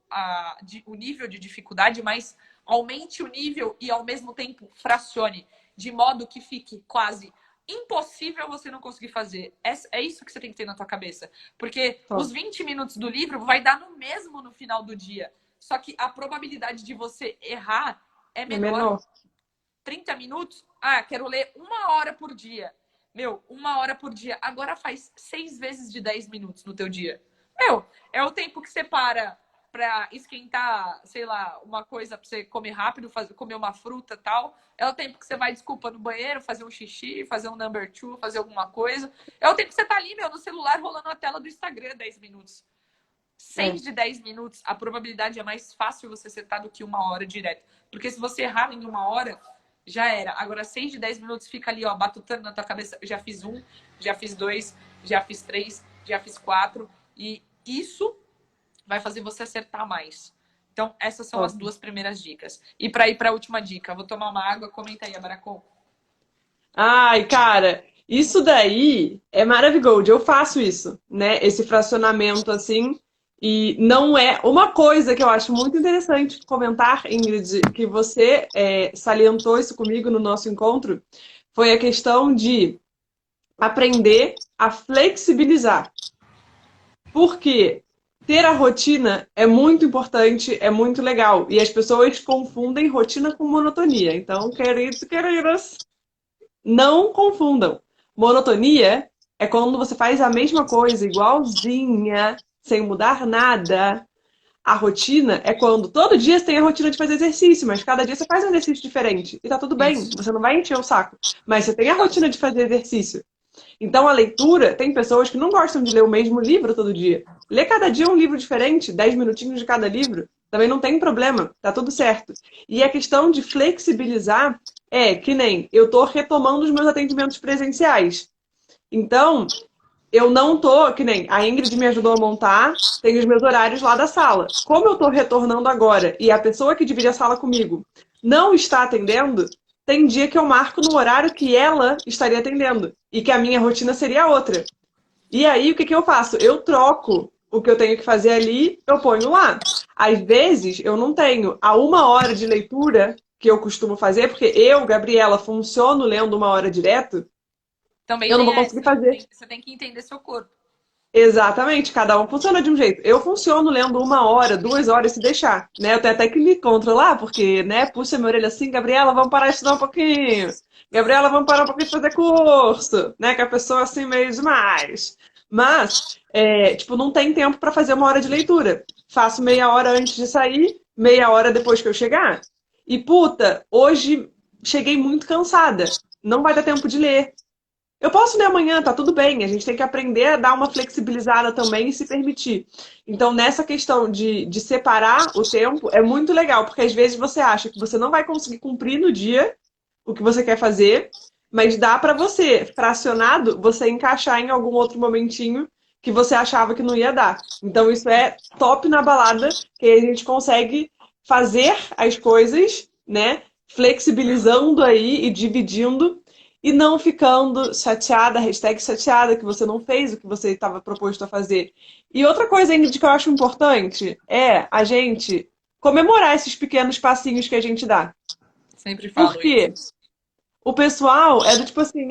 o nível de dificuldade, mas aumente o nível e, ao mesmo tempo, fracione. De modo que fique quase impossível você não conseguir fazer. É isso que você tem que ter na tua cabeça. Porque os 20 minutos do livro vai dar no mesmo no final do dia. Só que a probabilidade de você errar é menor. 30 minutos? Quero ler 1 hora por dia. Meu, 1 hora por dia. Agora faz 6 vezes de 10 minutos no teu dia. Meu, é o tempo que você para pra esquentar, sei lá, uma coisa pra você comer rápido, comer uma fruta e tal. É o tempo que você vai, desculpa, no banheiro, fazer um xixi, fazer um number two, fazer alguma coisa. É o tempo que você tá ali, meu, no celular, rolando a tela do Instagram 10 minutos. 6 de 10 minutos, a probabilidade é mais fácil você acertar do que 1 hora direto. Porque se você errar em 1 hora, já era. Agora, 6 de 10 minutos fica ali, ó, batutando na tua cabeça. Já fiz 1, já fiz 2, já fiz 3, já fiz 4. E isso vai fazer você acertar mais. Então, essas são as 2 primeiras dicas. E para ir para a última dica, vou tomar uma água. Comenta aí, Abaracon. Ai, cara, isso daí é maravilhoso. Eu faço isso, né? Esse fracionamento assim. E não é uma coisa que eu acho muito interessante comentar, Ingrid, que você salientou isso comigo no nosso encontro, foi a questão de aprender a flexibilizar. Porque ter a rotina é muito importante, é muito legal. E as pessoas confundem rotina com monotonia. Então, queridos e queridas, não confundam. Monotonia é quando você faz a mesma coisa, igualzinha, sem mudar nada. A rotina é quando todo dia você tem a rotina de fazer exercício, mas cada dia você faz um exercício diferente. E tá tudo bem, Isso. você não vai encher o saco. Mas você tem a Exato. rotina de fazer exercício. Então, a leitura, tem pessoas que não gostam de ler o mesmo livro todo dia. Lê cada dia um livro diferente, 10 minutinhos de cada livro. Também não tem problema, tá tudo certo. E a questão de flexibilizar é que nem eu tô retomando os meus atendimentos presenciais. Então, eu não tô, que nem a Ingrid me ajudou a montar, tem os meus horários lá da sala. Como eu tô retornando agora e a pessoa que divide a sala comigo não está atendendo, tem dia que eu marco no horário que ela estaria atendendo e que a minha rotina seria outra. E aí, o que que eu faço? Eu troco o que eu tenho que fazer ali, eu ponho lá. Às vezes, eu não tenho a 1 hora de leitura que eu costumo fazer, porque eu, Gabriela, funciono lendo 1 hora direto, Também eu não tem vou conseguir essa. fazer. Você tem que entender seu corpo. Exatamente, cada um funciona de um jeito. Eu funciono lendo 1 hora, 2 horas se deixar, né? Eu tenho até que me controlar, porque, né, puxa minha orelha assim, Gabriela, vamos parar de estudar um pouquinho. Gabriela, vamos parar um pouquinho de fazer curso, né? Que a pessoa assim meio demais. Mas, tipo, não tem tempo para fazer 1 hora de leitura. Faço meia hora antes de sair, meia hora depois que eu chegar. E puta, hoje cheguei muito cansada. Não vai dar tempo de ler. Eu posso ler amanhã, tá tudo bem. A gente tem que aprender a dar uma flexibilizada também e se permitir. Então, nessa questão de separar o tempo, é muito legal, porque às vezes você acha que você não vai conseguir cumprir no dia o que você quer fazer, mas dá pra você, fracionado, você encaixar em algum outro momentinho que você achava que não ia dar. Então, isso é top na balada, que aí a gente consegue fazer as coisas, né? Flexibilizando aí e dividindo e não ficando chateada, hashtag chateada, que você não fez o que você estava proposto a fazer. E outra coisa, Ingrid, que eu acho importante é a gente comemorar esses pequenos passinhos que a gente dá. Sempre Por falo isso. quê? O pessoal é do tipo assim,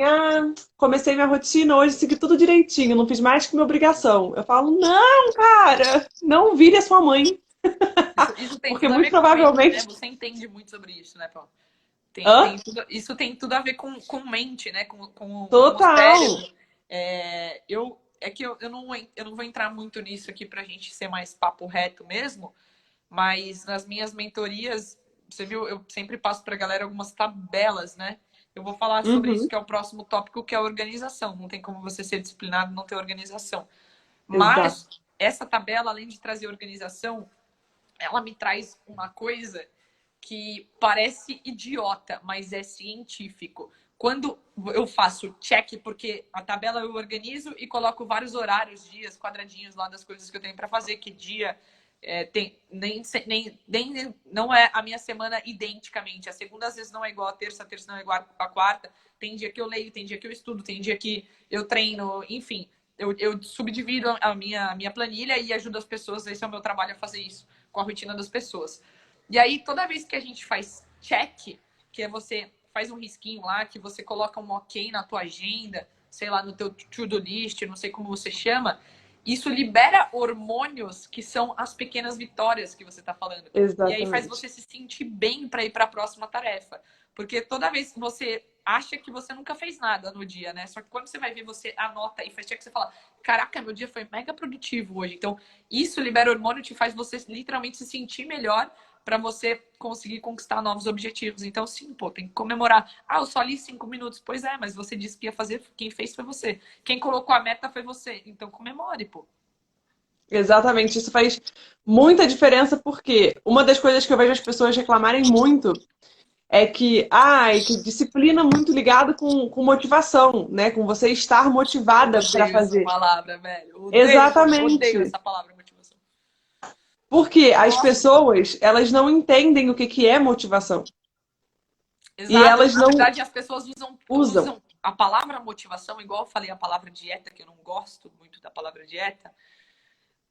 comecei minha rotina hoje, segui tudo direitinho, não fiz mais que minha obrigação. Eu falo, não, cara, não vire a sua mãe, Isso tem porque tudo a muito ver com mente, né? provavelmente. Você entende muito sobre isso, né, Paulo? Hã? Isso tem tudo a ver com mente, né? Com o Total. cérebro. É que eu não vou entrar muito nisso aqui pra gente ser mais papo reto mesmo, mas nas minhas mentorias, você viu, eu sempre passo pra galera algumas tabelas, né? Eu vou falar sobre isso, Uhum, que é o próximo tópico, que é a organização. Não tem como você ser disciplinado e não ter organização. Mas exato. essa tabela, além de trazer organização, ela me traz uma coisa que parece idiota, mas é científico. Quando eu faço check, porque a tabela eu organizo e coloco vários horários, dias, quadradinhos lá das coisas que eu tenho para fazer, que dia tem, nem não é a minha semana identicamente. A segunda às vezes não é igual a terça não é igual a quarta. Tem dia que eu leio, tem dia que eu estudo, tem dia que eu treino, enfim. Eu subdivido a minha planilha e ajudo as pessoas, esse é o meu trabalho, a fazer isso com a rotina das pessoas. E aí, toda vez que a gente faz check, que é você faz um risquinho lá, que você coloca um ok na tua agenda, sei lá, no teu to-do list, não sei como você chama, isso libera hormônios que são as pequenas vitórias que você está falando. E aí faz Exatamente. você se sentir bem para ir para a próxima tarefa. Porque toda vez que você acha que você nunca fez nada no dia, né? Só que quando você vai ver, você anota e faz check, você fala: caraca, meu dia foi mega produtivo hoje. Então, isso libera hormônio, te faz você literalmente se sentir melhor para você conseguir conquistar novos objetivos. Então, sim, pô, tem que comemorar. Ah, eu só li 5 minutos. Pois é, mas você disse que ia fazer, quem fez foi você. Quem colocou a meta foi você. Então, comemore, pô. Exatamente, isso faz muita diferença porque uma das coisas que eu vejo as pessoas reclamarem muito é que, que disciplina muito ligado com motivação, né? Com você estar Eu motivada para odeio essa fazer. palavra, velho. Odeio Exatamente. essa palavra motivação. Porque as Nossa, pessoas, elas não entendem o que que é motivação. E exato. elas Na não verdade, as pessoas usam. usam a palavra motivação, igual eu falei a palavra dieta, que eu não gosto muito da palavra dieta,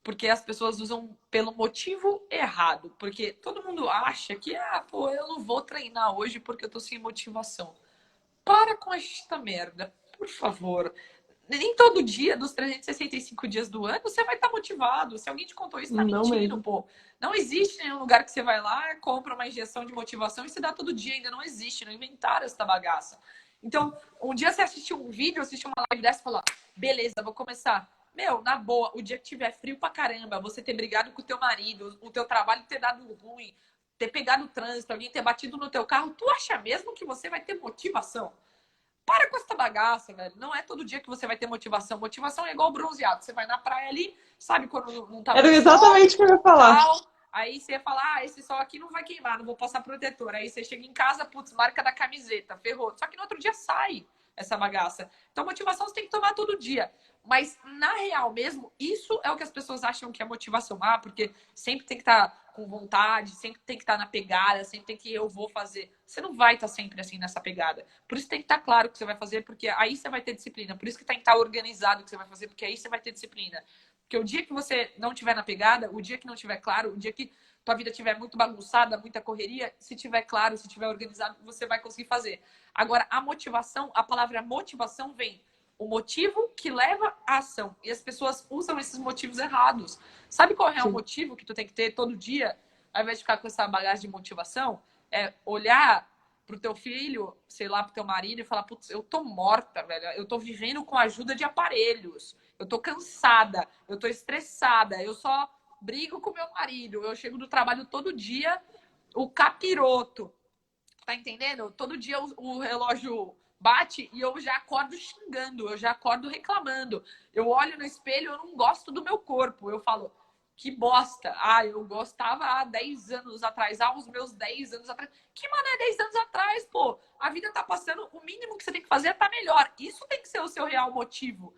porque as pessoas usam pelo motivo errado. Porque todo mundo acha que, pô, eu não vou treinar hoje porque eu tô sem motivação. Para com esta merda, por favor. Nem todo dia dos 365 dias do ano você vai estar motivado. Se alguém te contou isso, tá Não mentindo, mesmo. pô. Não existe nenhum lugar que você vai lá, compra uma injeção de motivação e se dá todo dia. Ainda não existe, não inventaram essa bagaça. Então, um dia você assistiu um vídeo, assistiu uma live dessa e falou, beleza, vou começar. Meu, na boa, o dia que tiver frio pra caramba, você ter brigado com o teu marido, o teu trabalho ter dado ruim, ter pegado o trânsito, alguém ter batido no teu carro, tu acha mesmo que você vai ter motivação? Para com essa bagaça, velho. Não é todo dia que você vai ter motivação. Motivação é igual bronzeado. Você vai na praia ali, sabe quando não tá Era muito sol, exatamente o que eu ia falar. tal. Aí você fala, esse sol aqui não vai queimar, não vou passar protetor. Aí você chega em casa, putz, marca da camiseta, ferrou. Só que no outro dia sai essa bagaça. Então, motivação você tem que tomar todo dia. Mas, na real mesmo, isso é o que as pessoas acham que é motivação. Porque sempre tem que estar com vontade, sempre tem que estar na pegada, sempre tem que eu vou fazer. Você não vai estar sempre assim nessa pegada. Por isso tem que estar claro o que você vai fazer, porque aí você vai ter disciplina. Por isso que tem que estar organizado o que você vai fazer, porque aí você vai ter disciplina. Porque o dia que você não tiver na pegada, o dia que não tiver claro, o dia que tua vida tiver muito bagunçada, muita correria, se tiver claro, se tiver organizado, você vai conseguir fazer. Agora, a motivação, a palavra motivação vem o motivo que leva à ação. E as pessoas usam esses motivos errados. Sabe qual é o motivo que tu tem que ter todo dia, ao invés de ficar com essa bagagem de motivação? É olhar pro teu filho, sei lá, pro teu marido e falar, putz, eu tô morta, velho. Eu tô vivendo com a ajuda de aparelhos. Eu tô cansada, eu tô estressada, eu só brigo com meu marido. Eu chego do trabalho todo dia, o capiroto. Tá entendendo? Todo dia o relógio bate e eu já acordo xingando, eu já acordo reclamando. Eu olho no espelho, eu não gosto do meu corpo. Eu falo, que bosta. Eu gostava há 10 anos atrás, os meus 10 anos atrás. Que mané 10 anos atrás, pô? A vida tá passando, o mínimo que você tem que fazer é tá melhor. Isso tem que ser o seu real motivo.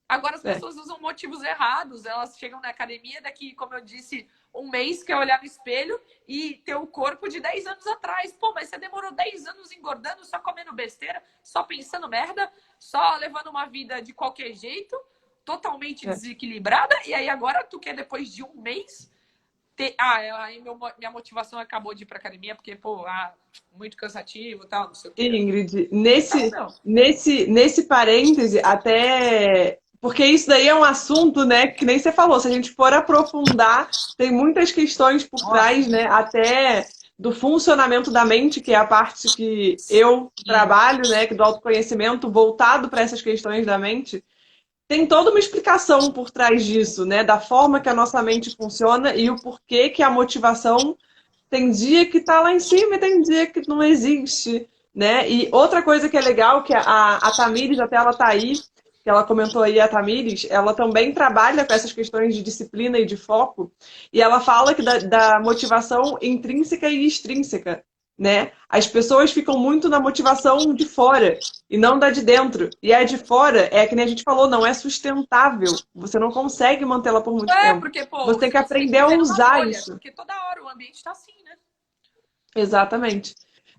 Agora as pessoas usam motivos errados. Elas chegam na academia daqui, como eu disse, um mês, quer olhar no espelho e ter o corpo de 10 anos atrás. Pô, mas você demorou 10 anos engordando, só comendo besteira, só pensando merda, só levando uma vida de qualquer jeito, totalmente desequilibrada. E aí agora tu quer, depois de um mês, ter... aí minha motivação acabou de ir pra academia, porque, pô, muito cansativo e tal, não sei o quê. Ingrid, nesse parêntese, até. Porque isso daí é um assunto, né, que nem você falou, se a gente for aprofundar, tem muitas questões por trás, né, até do funcionamento da mente, que é a parte que eu trabalho, né, do autoconhecimento voltado para essas questões da mente. Tem toda uma explicação por trás disso, né, da forma que a nossa mente funciona e o porquê que a motivação tem dia que tá lá em cima e tem dia que não existe, né? E outra coisa que é legal, que a Tamires, até ela tá aí, que ela comentou aí, a Tamires, ela também trabalha com essas questões de disciplina e de foco, e ela fala que da motivação intrínseca e extrínseca, né? As pessoas ficam muito na motivação de fora e não da de dentro. E a de fora, é que nem a gente falou, não é sustentável. Você não consegue mantê-la por muito tempo. Porque, pô, Você tem que você tem aprender que a viver numa usar bolha, isso. porque toda hora o ambiente tá assim, né? Exatamente.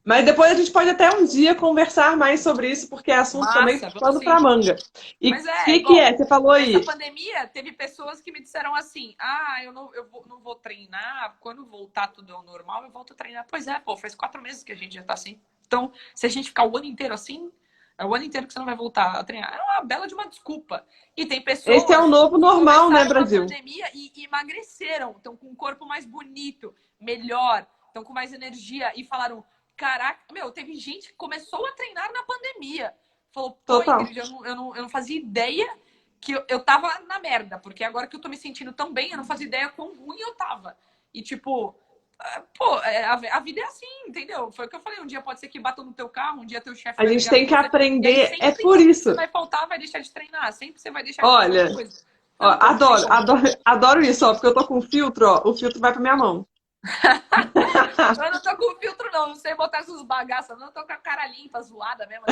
Mas depois a gente pode até um dia conversar mais sobre isso, porque é assunto também Massa, vamos pano para sim. manga. E o Mas que é? Você falou aí. nessa pandemia, teve pessoas que me disseram assim, eu não vou treinar, quando voltar tudo ao normal, eu volto a treinar. Pois é, pô, faz 4 meses que a gente já tá assim. Então, se a gente ficar o ano inteiro assim, é o ano inteiro que você não vai voltar a treinar. É uma bela de uma desculpa. E tem pessoas Esse é o novo que normal, né, começaram Brasil? a pandemia e emagreceram, estão com um corpo mais bonito, melhor, estão com mais energia e falaram, caraca, teve gente que começou a treinar na pandemia. Falou, pô, Total. Ingrid, eu não fazia ideia que eu tava na merda, porque agora que eu tô me sentindo tão bem, eu não fazia ideia quão ruim eu tava. E tipo, a vida é assim, entendeu? Foi o que eu falei, um dia pode ser que batam no teu carro, um dia teu chefe A vai gente brigar tem com que você, e aí aprender. sempre É por você isso. vai faltar, vai deixar de treinar, sempre você vai deixar de fazer Olha, alguma coisa. ó, Não tem como. adoro isso, ó, porque eu tô com filtro, ó, o filtro vai pra minha mão. Eu não tô com filtro, não sei botar essas bagaças, não tô com a cara limpa, zoada mesmo.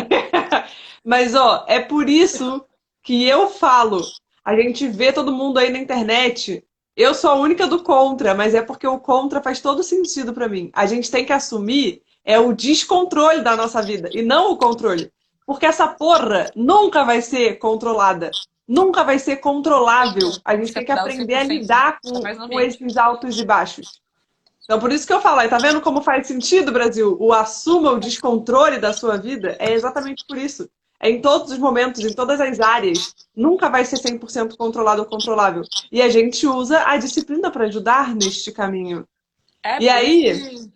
Mas, ó, é por isso que eu falo. A gente vê todo mundo aí na internet. Eu sou a única do contra, mas é porque o contra faz todo sentido pra mim. A gente tem que assumir o descontrole da nossa vida e não o controle. Porque essa porra nunca vai ser controlada. nunca vai ser controlável. A gente Você tem que dá o aprender a 100%. lidar Tá mais no com ambiente. esses altos e baixos. Então, por isso que eu falo, aí, tá vendo como faz sentido, Brasil? O assuma o descontrole da sua vida é exatamente por isso. É em todos os momentos, em todas as áreas. Nunca vai ser 100% controlado ou controlável. E a gente usa a disciplina para ajudar neste caminho. É, E aí,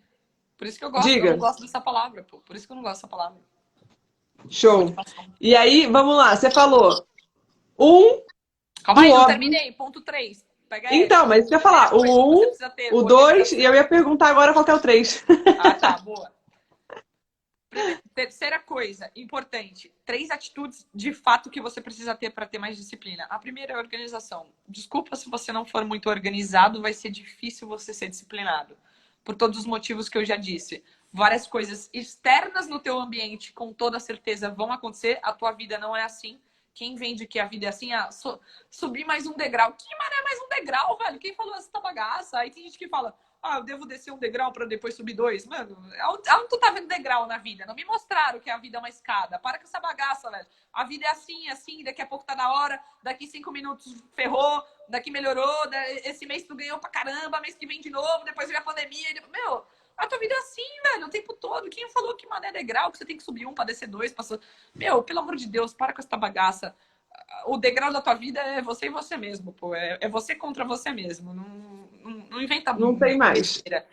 por isso que eu gosto. Eu não diga, gosto dessa palavra, pô. Por isso que eu não gosto dessa palavra. show. Motivação. E aí, vamos lá, você falou um Calma do aí, não óbvio. terminei. Ponto 3. Pega Então, essa. mas isso que eu ia Primeira falar, coisa que o você um, precisa ter, o 2, e eu organização. ia perguntar agora qual que é o 3. Ah, tá, boa. Terceira coisa, importante. 3 atitudes de fato que você precisa ter para ter mais disciplina. A primeira é a organização. Desculpa se você não for muito organizado, vai ser difícil você ser disciplinado. Por todos os motivos que eu já disse. Várias coisas externas no teu ambiente, com toda certeza, vão acontecer. A tua vida não é assim. Quem vende que a vida é assim, subir mais um degrau. Que mané mais um degrau, velho? Quem falou essa bagaça? Aí tem gente que fala, eu devo descer um degrau para depois subir 2. Mano, aonde tu tá vendo degrau na vida? Não me mostraram que a vida é uma escada. Para com essa bagaça, velho. A vida é assim, assim, daqui a pouco tá na hora, daqui 5 minutos ferrou, daqui melhorou, esse mês tu ganhou pra caramba, mês que vem de novo, depois vem a pandemia. Depois... Meu, a tua vida é assim, velho, o tempo todo. Quem falou que mané é degrau, que você tem que subir um pra descer 2? Meu, pelo amor de Deus, para com essa bagaça. O degrau da tua vida é você e você mesmo, pô. É você contra você mesmo. Não inventa Não tem mais. besteira.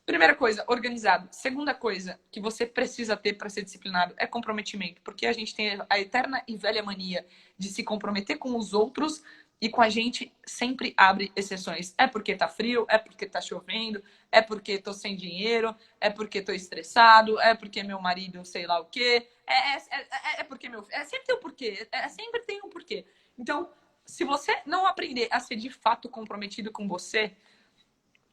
Primeira coisa, organizado. Segunda coisa que você precisa ter para ser disciplinado é comprometimento, porque a gente tem a eterna e velha mania de se comprometer com os outros e com a gente sempre abre exceções. É porque tá frio, é porque tá chovendo, é porque tô sem dinheiro, é porque tô estressado, é porque meu marido sei lá o quê, é porque meu... sempre tem um porquê, sempre tem um porquê. Então, se você não aprender a ser de fato comprometido com você,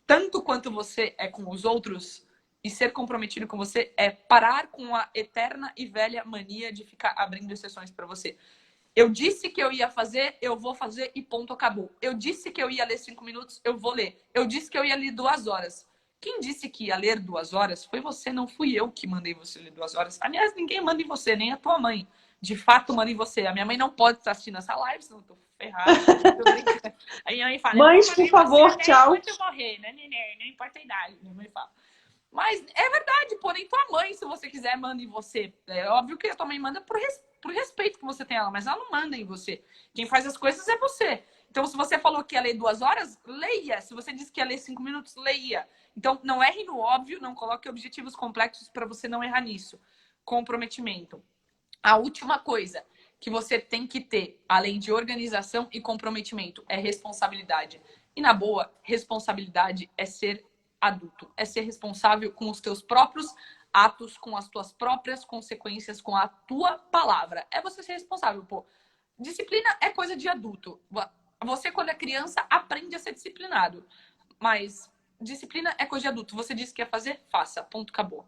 tanto quanto você é com os outros, e ser comprometido com você é parar com a eterna e velha mania de ficar abrindo exceções para você. Eu disse que eu ia fazer, eu vou fazer e ponto, acabou. Eu disse que eu ia ler 5 minutos, eu vou ler. Eu disse que eu ia ler 2 horas. Quem disse que ia ler 2 horas foi você, não fui eu que mandei você ler 2 horas. Aliás, ninguém manda em você, nem a tua mãe. De fato, manda em você. A minha mãe não pode estar assistindo essa live, senão eu tô ferrada. Aí a mãe fala, eu vou Mães, mandar por em você favor, até tchau. enquanto eu morrer, né, neném? Não importa a idade. Minha mãe fala. Mas é verdade, pô, nem tua mãe, se você quiser, manda em você. É óbvio que a tua mãe manda por respeito que você tem ela, mas ela não manda em você. Quem faz as coisas é você. Então, se você falou que ia ler 2 horas, leia. Se você disse que ia ler 5 minutos, leia. Então, não erre no óbvio, não coloque objetivos complexos para você não errar nisso. Comprometimento. A última coisa que você tem que ter, além de organização e comprometimento, é responsabilidade. E na boa, responsabilidade é ser adulto, é ser responsável com os teus próprios atos, com as tuas próprias consequências, com a tua palavra. É você ser responsável, pô. Disciplina é coisa de adulto. Você, quando é criança, aprende a ser disciplinado. Mas disciplina é coisa de adulto. Você disse que ia fazer, faça. Ponto, acabou.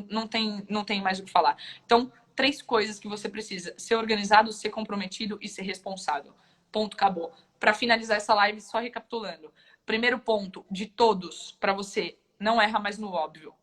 Não tem mais o que falar. Então, 3 coisas que você precisa: ser organizado, ser comprometido e ser responsável. Ponto, acabou. Para finalizar essa live, só recapitulando. Primeiro ponto de todos, para você, não erra mais no óbvio.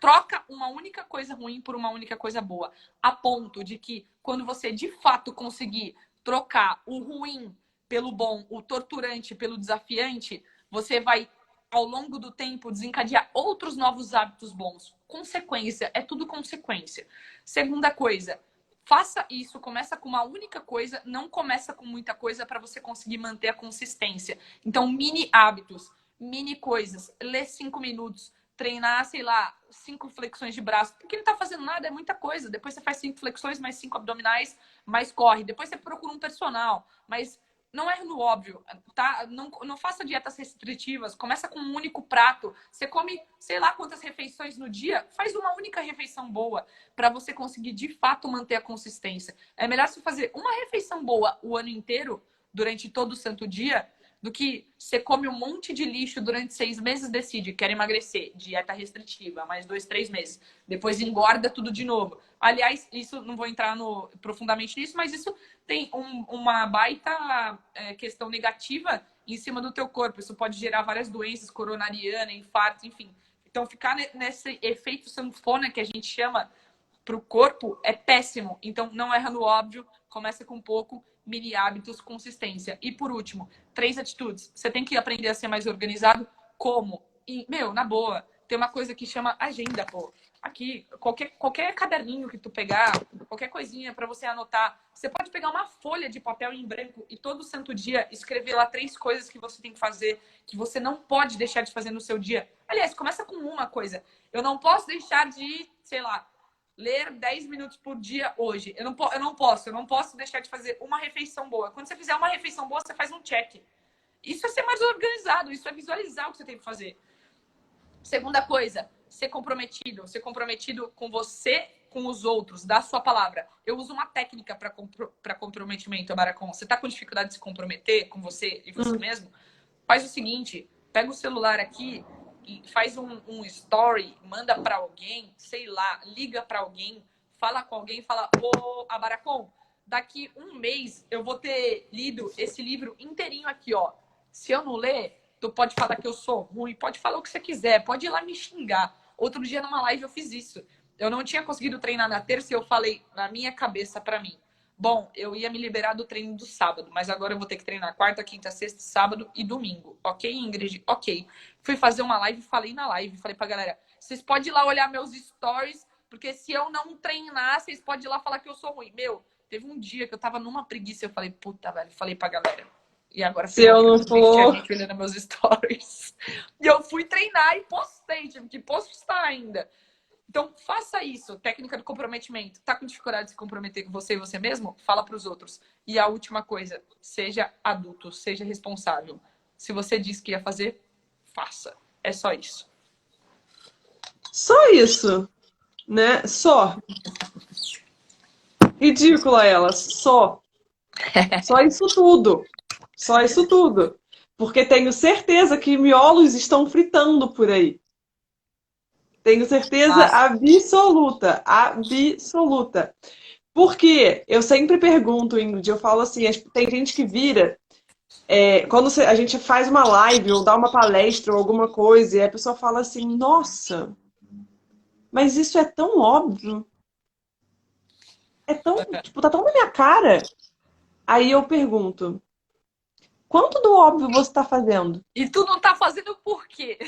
Troca uma única coisa ruim por uma única coisa boa. A ponto de que, quando você de fato conseguir trocar o ruim pelo bom, o torturante pelo desafiante, você vai, ao longo do tempo, desencadear outros novos hábitos bons. Consequência, é tudo consequência. Segunda coisa, faça isso, começa com uma única coisa, não começa com muita coisa para você conseguir manter a consistência. Então, mini hábitos, mini coisas, lê 5 minutos, treinar, sei lá, 5 flexões de braço, porque não tá fazendo nada, é muita coisa. Depois você faz 5 flexões, mais 5 abdominais, mais corre. Depois você procura um personal, mas não erre no óbvio, tá? Não faça dietas restritivas, começa com um único prato. Você come, sei lá quantas refeições no dia, faz uma única refeição boa para você conseguir de fato manter a consistência. É melhor você fazer uma refeição boa o ano inteiro, durante todo o santo dia, do que você come um monte de lixo durante 6 meses, decide, quer emagrecer, dieta restritiva, mais 2, 3 meses. Depois engorda tudo de novo. Aliás, isso não vou entrar profundamente nisso, mas isso tem uma baita questão negativa em cima do teu corpo. Isso pode gerar várias doenças, coronariana, infarto, enfim. Então, ficar nesse efeito sanfona que a gente chama para o corpo é péssimo. Então, não erra no óbvio, começa com pouco mini hábitos, consistência. E por último, 3 atitudes. Você tem que aprender a ser mais organizado. Como? E, meu, na boa, tem uma coisa que chama agenda, pô. Aqui, qualquer caderninho que tu pegar, qualquer coisinha para você anotar. Você pode pegar uma folha de papel em branco e todo santo dia escrever lá 3 coisas que você tem que fazer, que você não pode deixar de fazer no seu dia. Aliás, começa com uma coisa. Eu não posso deixar de, sei lá, ler 10 minutos por dia hoje. Eu não posso deixar de fazer uma refeição boa. Quando você fizer uma refeição boa, você faz um check. Isso é ser mais organizado, isso é visualizar o que você tem que fazer. Segunda coisa, ser comprometido com você, com os outros, dar a sua palavra. Eu uso uma técnica para comprometimento, Maracon. Você está com dificuldade de se comprometer com você e você mesmo? Faz o seguinte, pega o celular aqui e faz um story, manda para alguém, sei lá, liga para alguém, fala com alguém, fala, ô, Abaracon, daqui um mês eu vou ter lido esse livro inteirinho aqui, ó. Se eu não ler, tu pode falar que eu sou ruim, pode falar o que você quiser, pode ir lá me xingar. Outro dia numa live eu fiz isso. Eu não tinha conseguido treinar na terça e eu falei na minha cabeça para mim, bom, eu ia me liberar do treino do sábado, mas agora eu vou ter que treinar quarta, quinta, sexta, sábado e domingo. Ok, Ingrid? Ok. Fui fazer uma live, falei na live, falei pra galera, vocês podem ir lá olhar meus stories, porque se eu não treinar, vocês podem ir lá falar que eu sou ruim. Meu, teve um dia que eu tava numa preguiça, eu falei, puta, velho, falei pra galera. E agora Se eu não tinha for. gente olhando meus stories. E eu fui treinar e postei, tive que postar ainda. Então, faça isso. Técnica do comprometimento. Tá com dificuldade de se comprometer com você e você mesmo? Fala para os outros. E a última coisa, seja adulto, seja responsável. Se você disse que ia fazer, faça. É só isso. Só isso, né? Só. Ridícula ela. Só. Só isso tudo. Só isso tudo. Porque tenho certeza que miolos estão fritando por aí. Tenho certeza Faça. absoluta. Absoluta. Porque eu sempre pergunto, Ingrid, eu falo assim, tem gente que vira, quando a gente faz uma live ou dá uma palestra ou alguma coisa, e a pessoa fala assim, nossa, mas isso é tão óbvio, é tão, tipo, tá tão na minha cara. Aí eu pergunto, quanto do óbvio você está fazendo? E tu não tá fazendo por quê?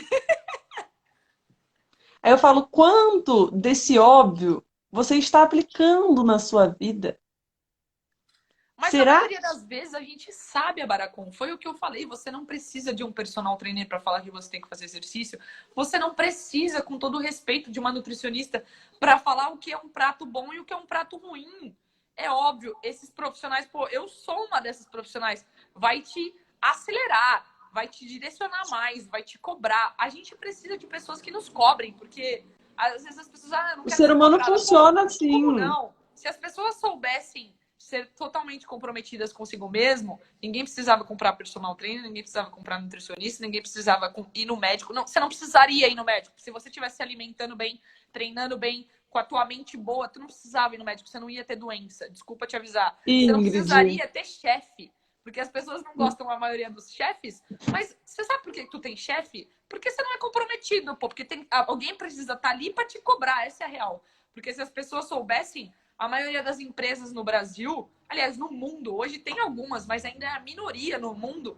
Aí eu falo, quanto desse óbvio você está aplicando na sua vida? Mas a Será? maioria das vezes a gente sabe, Abaracon. Foi o que eu falei. Você não precisa de um personal trainer para falar que você tem que fazer exercício. Você não precisa, com todo o respeito, de uma nutricionista para falar o que é um prato bom e o que é um prato ruim. É óbvio, esses profissionais, pô, eu sou uma dessas profissionais, vai te acelerar, vai te direcionar mais, vai te cobrar. A gente precisa de pessoas que nos cobrem, porque às vezes as pessoas, eu não O quero ser ser humano cobrada. Pô, funciona como assim. não? Se as pessoas soubessem ser totalmente comprometidas consigo mesmo, ninguém precisava comprar personal trainer, ninguém precisava comprar nutricionista, ninguém precisava ir no médico. Não, você não precisaria ir no médico. Se você estivesse se alimentando bem, treinando bem, com a tua mente boa, tu não precisava ir no médico, você não ia ter doença. Desculpa te avisar. Você não Ingrid. precisaria ter chefe. Porque as pessoas não gostam, a maioria dos chefes. Mas você sabe por que tu tem chefe? Porque você não é comprometido, pô. Porque alguém precisa estar ali para te cobrar. Essa é a real. Porque se as pessoas soubessem, a maioria das empresas no Brasil, aliás, no mundo, hoje tem algumas, mas ainda é a minoria no mundo.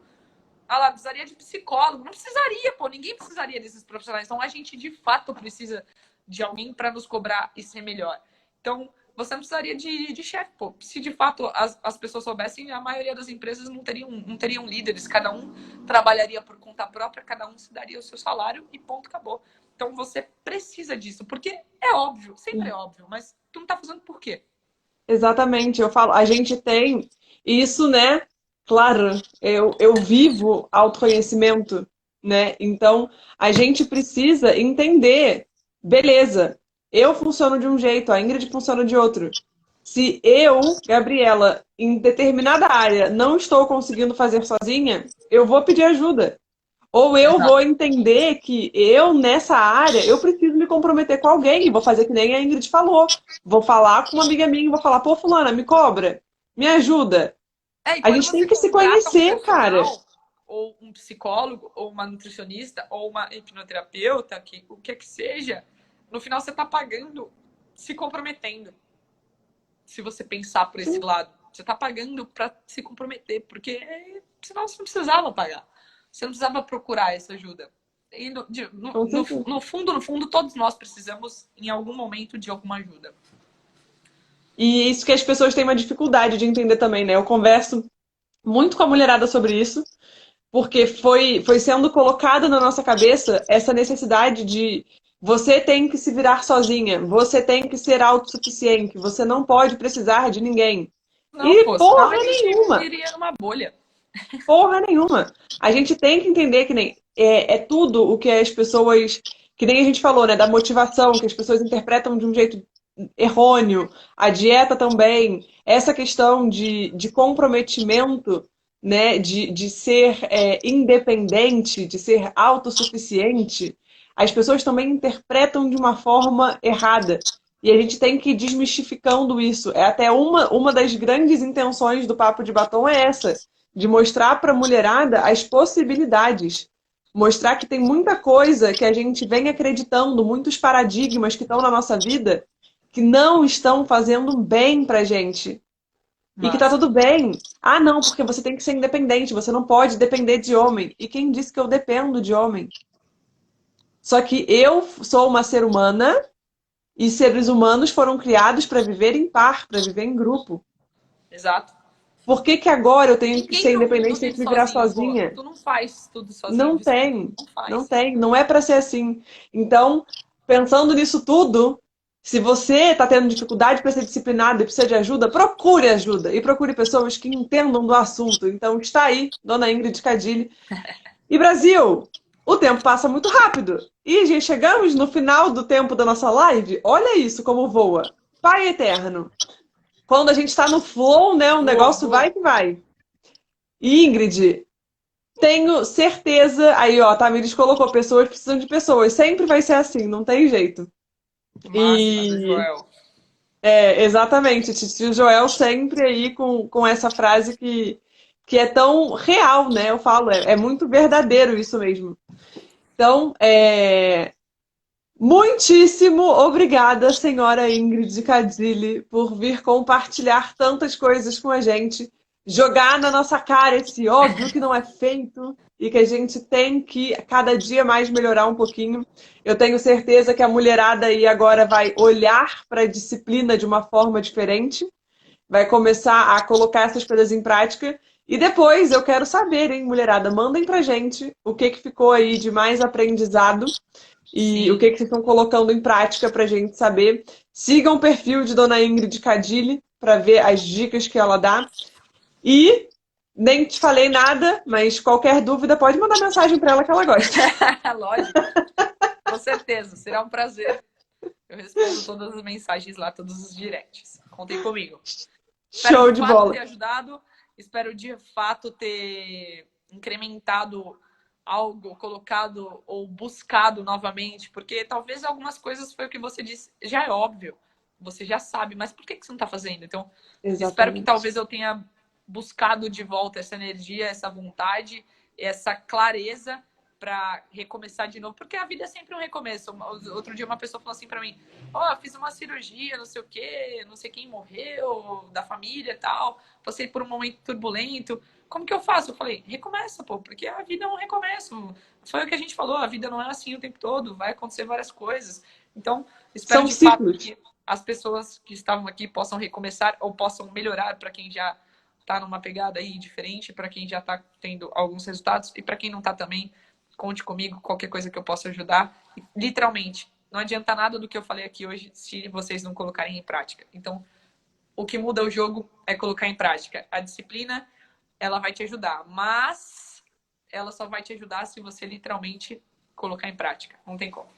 Ela precisaria de psicólogo. Não precisaria, pô. Ninguém precisaria desses profissionais. Então a gente de fato precisa de alguém para nos cobrar e ser melhor. Então, você não precisaria de chefe, pô. Se de fato as pessoas soubessem, a maioria das empresas não teriam líderes. Cada um trabalharia por conta própria, cada um se daria o seu salário e ponto, acabou. Então você precisa disso, porque é óbvio, sempre é óbvio, mas tu não tá fazendo por quê? Exatamente, eu falo, a gente tem isso, né? Claro, eu vivo autoconhecimento, né? Então, a gente precisa entender, beleza, eu funciono de um jeito, a Ingrid funciona de outro. Se eu, Gabriela, em determinada área, não estou conseguindo fazer sozinha, eu vou pedir ajuda. Ou eu vou Exato. entender que eu, nessa área, eu preciso me comprometer com alguém e vou fazer que nem a Ingrid falou. Vou falar com uma amiga minha e vou falar, pô, fulana, me cobra, me ajuda. E A quando gente tem você que se contrata um conhecer, cara. personal, ou um psicólogo, ou uma nutricionista, ou uma hipnoterapeuta, o que é que seja, no final você tá pagando, se comprometendo. se você pensar por esse Sim, lado. Você tá pagando para se comprometer, porque senão você não precisava pagar. Você não precisava procurar essa ajuda. E com certeza. no fundo, todos nós precisamos, em algum momento, de alguma ajuda. E isso que as pessoas têm uma dificuldade de entender também, né? Eu converso muito com a mulherada sobre isso, porque foi sendo colocada na nossa cabeça essa necessidade de você tem que se virar sozinha, você tem que ser autossuficiente, você não pode precisar de ninguém. Não, E pô, senão porra a gente nenhuma! viveria numa bolha. Porra nenhuma! A gente tem que entender que nem é tudo o que as pessoas, que nem a gente falou, né, da motivação, que as pessoas interpretam de um jeito errôneo, a dieta também, essa questão de comprometimento, né, de ser independente, de ser autossuficiente, as pessoas também interpretam de uma forma errada. E a gente tem que ir desmistificando isso. É até uma das grandes intenções do Papo de Batom é essa, de mostrar para a mulherada as possibilidades. Mostrar que tem muita coisa que a gente vem acreditando, muitos paradigmas que estão na nossa vida que não estão fazendo bem pra gente. E que tá Massa. tudo bem. Ah, não, porque você tem que ser independente, você não pode depender de homem. E quem disse que eu dependo de homem? Só que eu sou uma ser humana e seres humanos foram criados para viver em par, para viver em grupo. Exato. Por que que agora eu tenho que Ninguém ser no mundo independente, tenho vive que me virar sozinho, pô. sozinha? Tu não faz tudo sozinho, Não desculpa. tem, Não não faz. tem, não é para ser assim. Então, pensando nisso tudo, se você está tendo dificuldade para ser disciplinado e precisa de ajuda, procure ajuda e procure pessoas que entendam do assunto. Então, está aí, Dona Ingrid Cadilli. E Brasil, o tempo passa muito rápido. E, gente, chegamos no final do tempo da nossa live. Olha isso como voa. Pai eterno. Quando a gente está no flow, né, o Voa, negócio vai voa. que vai. E, Ingrid, tenho certeza. Aí, ó, a Tamiris colocou pessoas precisam de pessoas. Sempre vai ser assim, não tem jeito. Máxima do E Joel. exatamente, Tio Joel sempre aí com essa frase que é tão real, né? Eu falo, é muito verdadeiro isso mesmo. Então, muitíssimo obrigada, senhora Ingrid Cadilli, por vir compartilhar tantas coisas com a gente, jogar na nossa cara esse óbvio que não é feito e que a gente tem que cada dia mais melhorar um pouquinho. Eu tenho certeza que a mulherada aí agora vai olhar para a disciplina de uma forma diferente, vai começar a colocar essas coisas em prática. E depois eu quero saber, hein, mulherada, mandem pra gente o que ficou aí de mais aprendizado e o Sim. que vocês estão colocando em prática para a gente saber. Sigam o perfil de Dona Ingrid Cadilli para ver as dicas que ela dá. E nem te falei nada, mas qualquer dúvida pode mandar mensagem para ela que ela gosta. Lógico. Com certeza. Será um prazer. Eu respondo todas as mensagens lá, todos os directs. Contem comigo. Espero Show de de fato ter bola. ajudado. Espero de fato ter incrementado algo, colocado ou buscado novamente, porque talvez algumas coisas foi o que você disse, já é óbvio, você já sabe, mas por que você não está fazendo? Então, espero que Exatamente. talvez eu tenha buscado de volta essa energia, essa vontade, essa clareza para recomeçar de novo, porque a vida é sempre um recomeço. Outro dia uma pessoa falou assim para mim: ó, oh, fiz uma cirurgia, não sei o quê, não sei quem morreu, da família e tal, passei por um momento turbulento, como que eu faço? Eu falei, recomeça, pô, porque a vida é um recomeço. Foi o que a gente falou, a vida não é assim o tempo todo, vai acontecer várias coisas. Então, espero São de fato ciclos. que as pessoas que estavam aqui possam recomeçar ou possam melhorar para quem já tá numa pegada aí diferente, para quem já tá tendo alguns resultados e para quem não tá também, conte comigo, qualquer coisa que eu possa ajudar. Literalmente, não adianta nada do que eu falei aqui hoje se vocês não colocarem em prática. Então, o que muda o jogo é colocar em prática. A disciplina, ela vai te ajudar, mas ela só vai te ajudar se você literalmente colocar em prática. Não tem como.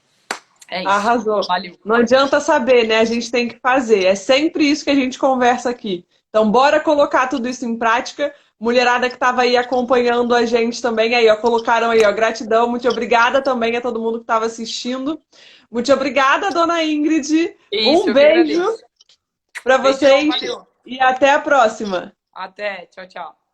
É isso. Arrasou. Valeu. Não adianta saber, né? A gente tem que fazer. É sempre isso que a gente conversa aqui. Então, bora colocar tudo isso em prática. Mulherada que estava aí acompanhando a gente também, aí, ó, colocaram aí, ó, gratidão. Muito obrigada também a todo mundo que estava assistindo. Muito obrigada, dona Ingrid. Isso, Um eu que beijo agradeço. para Beijão, vocês valeu. e até a próxima. Até. Tchau, tchau.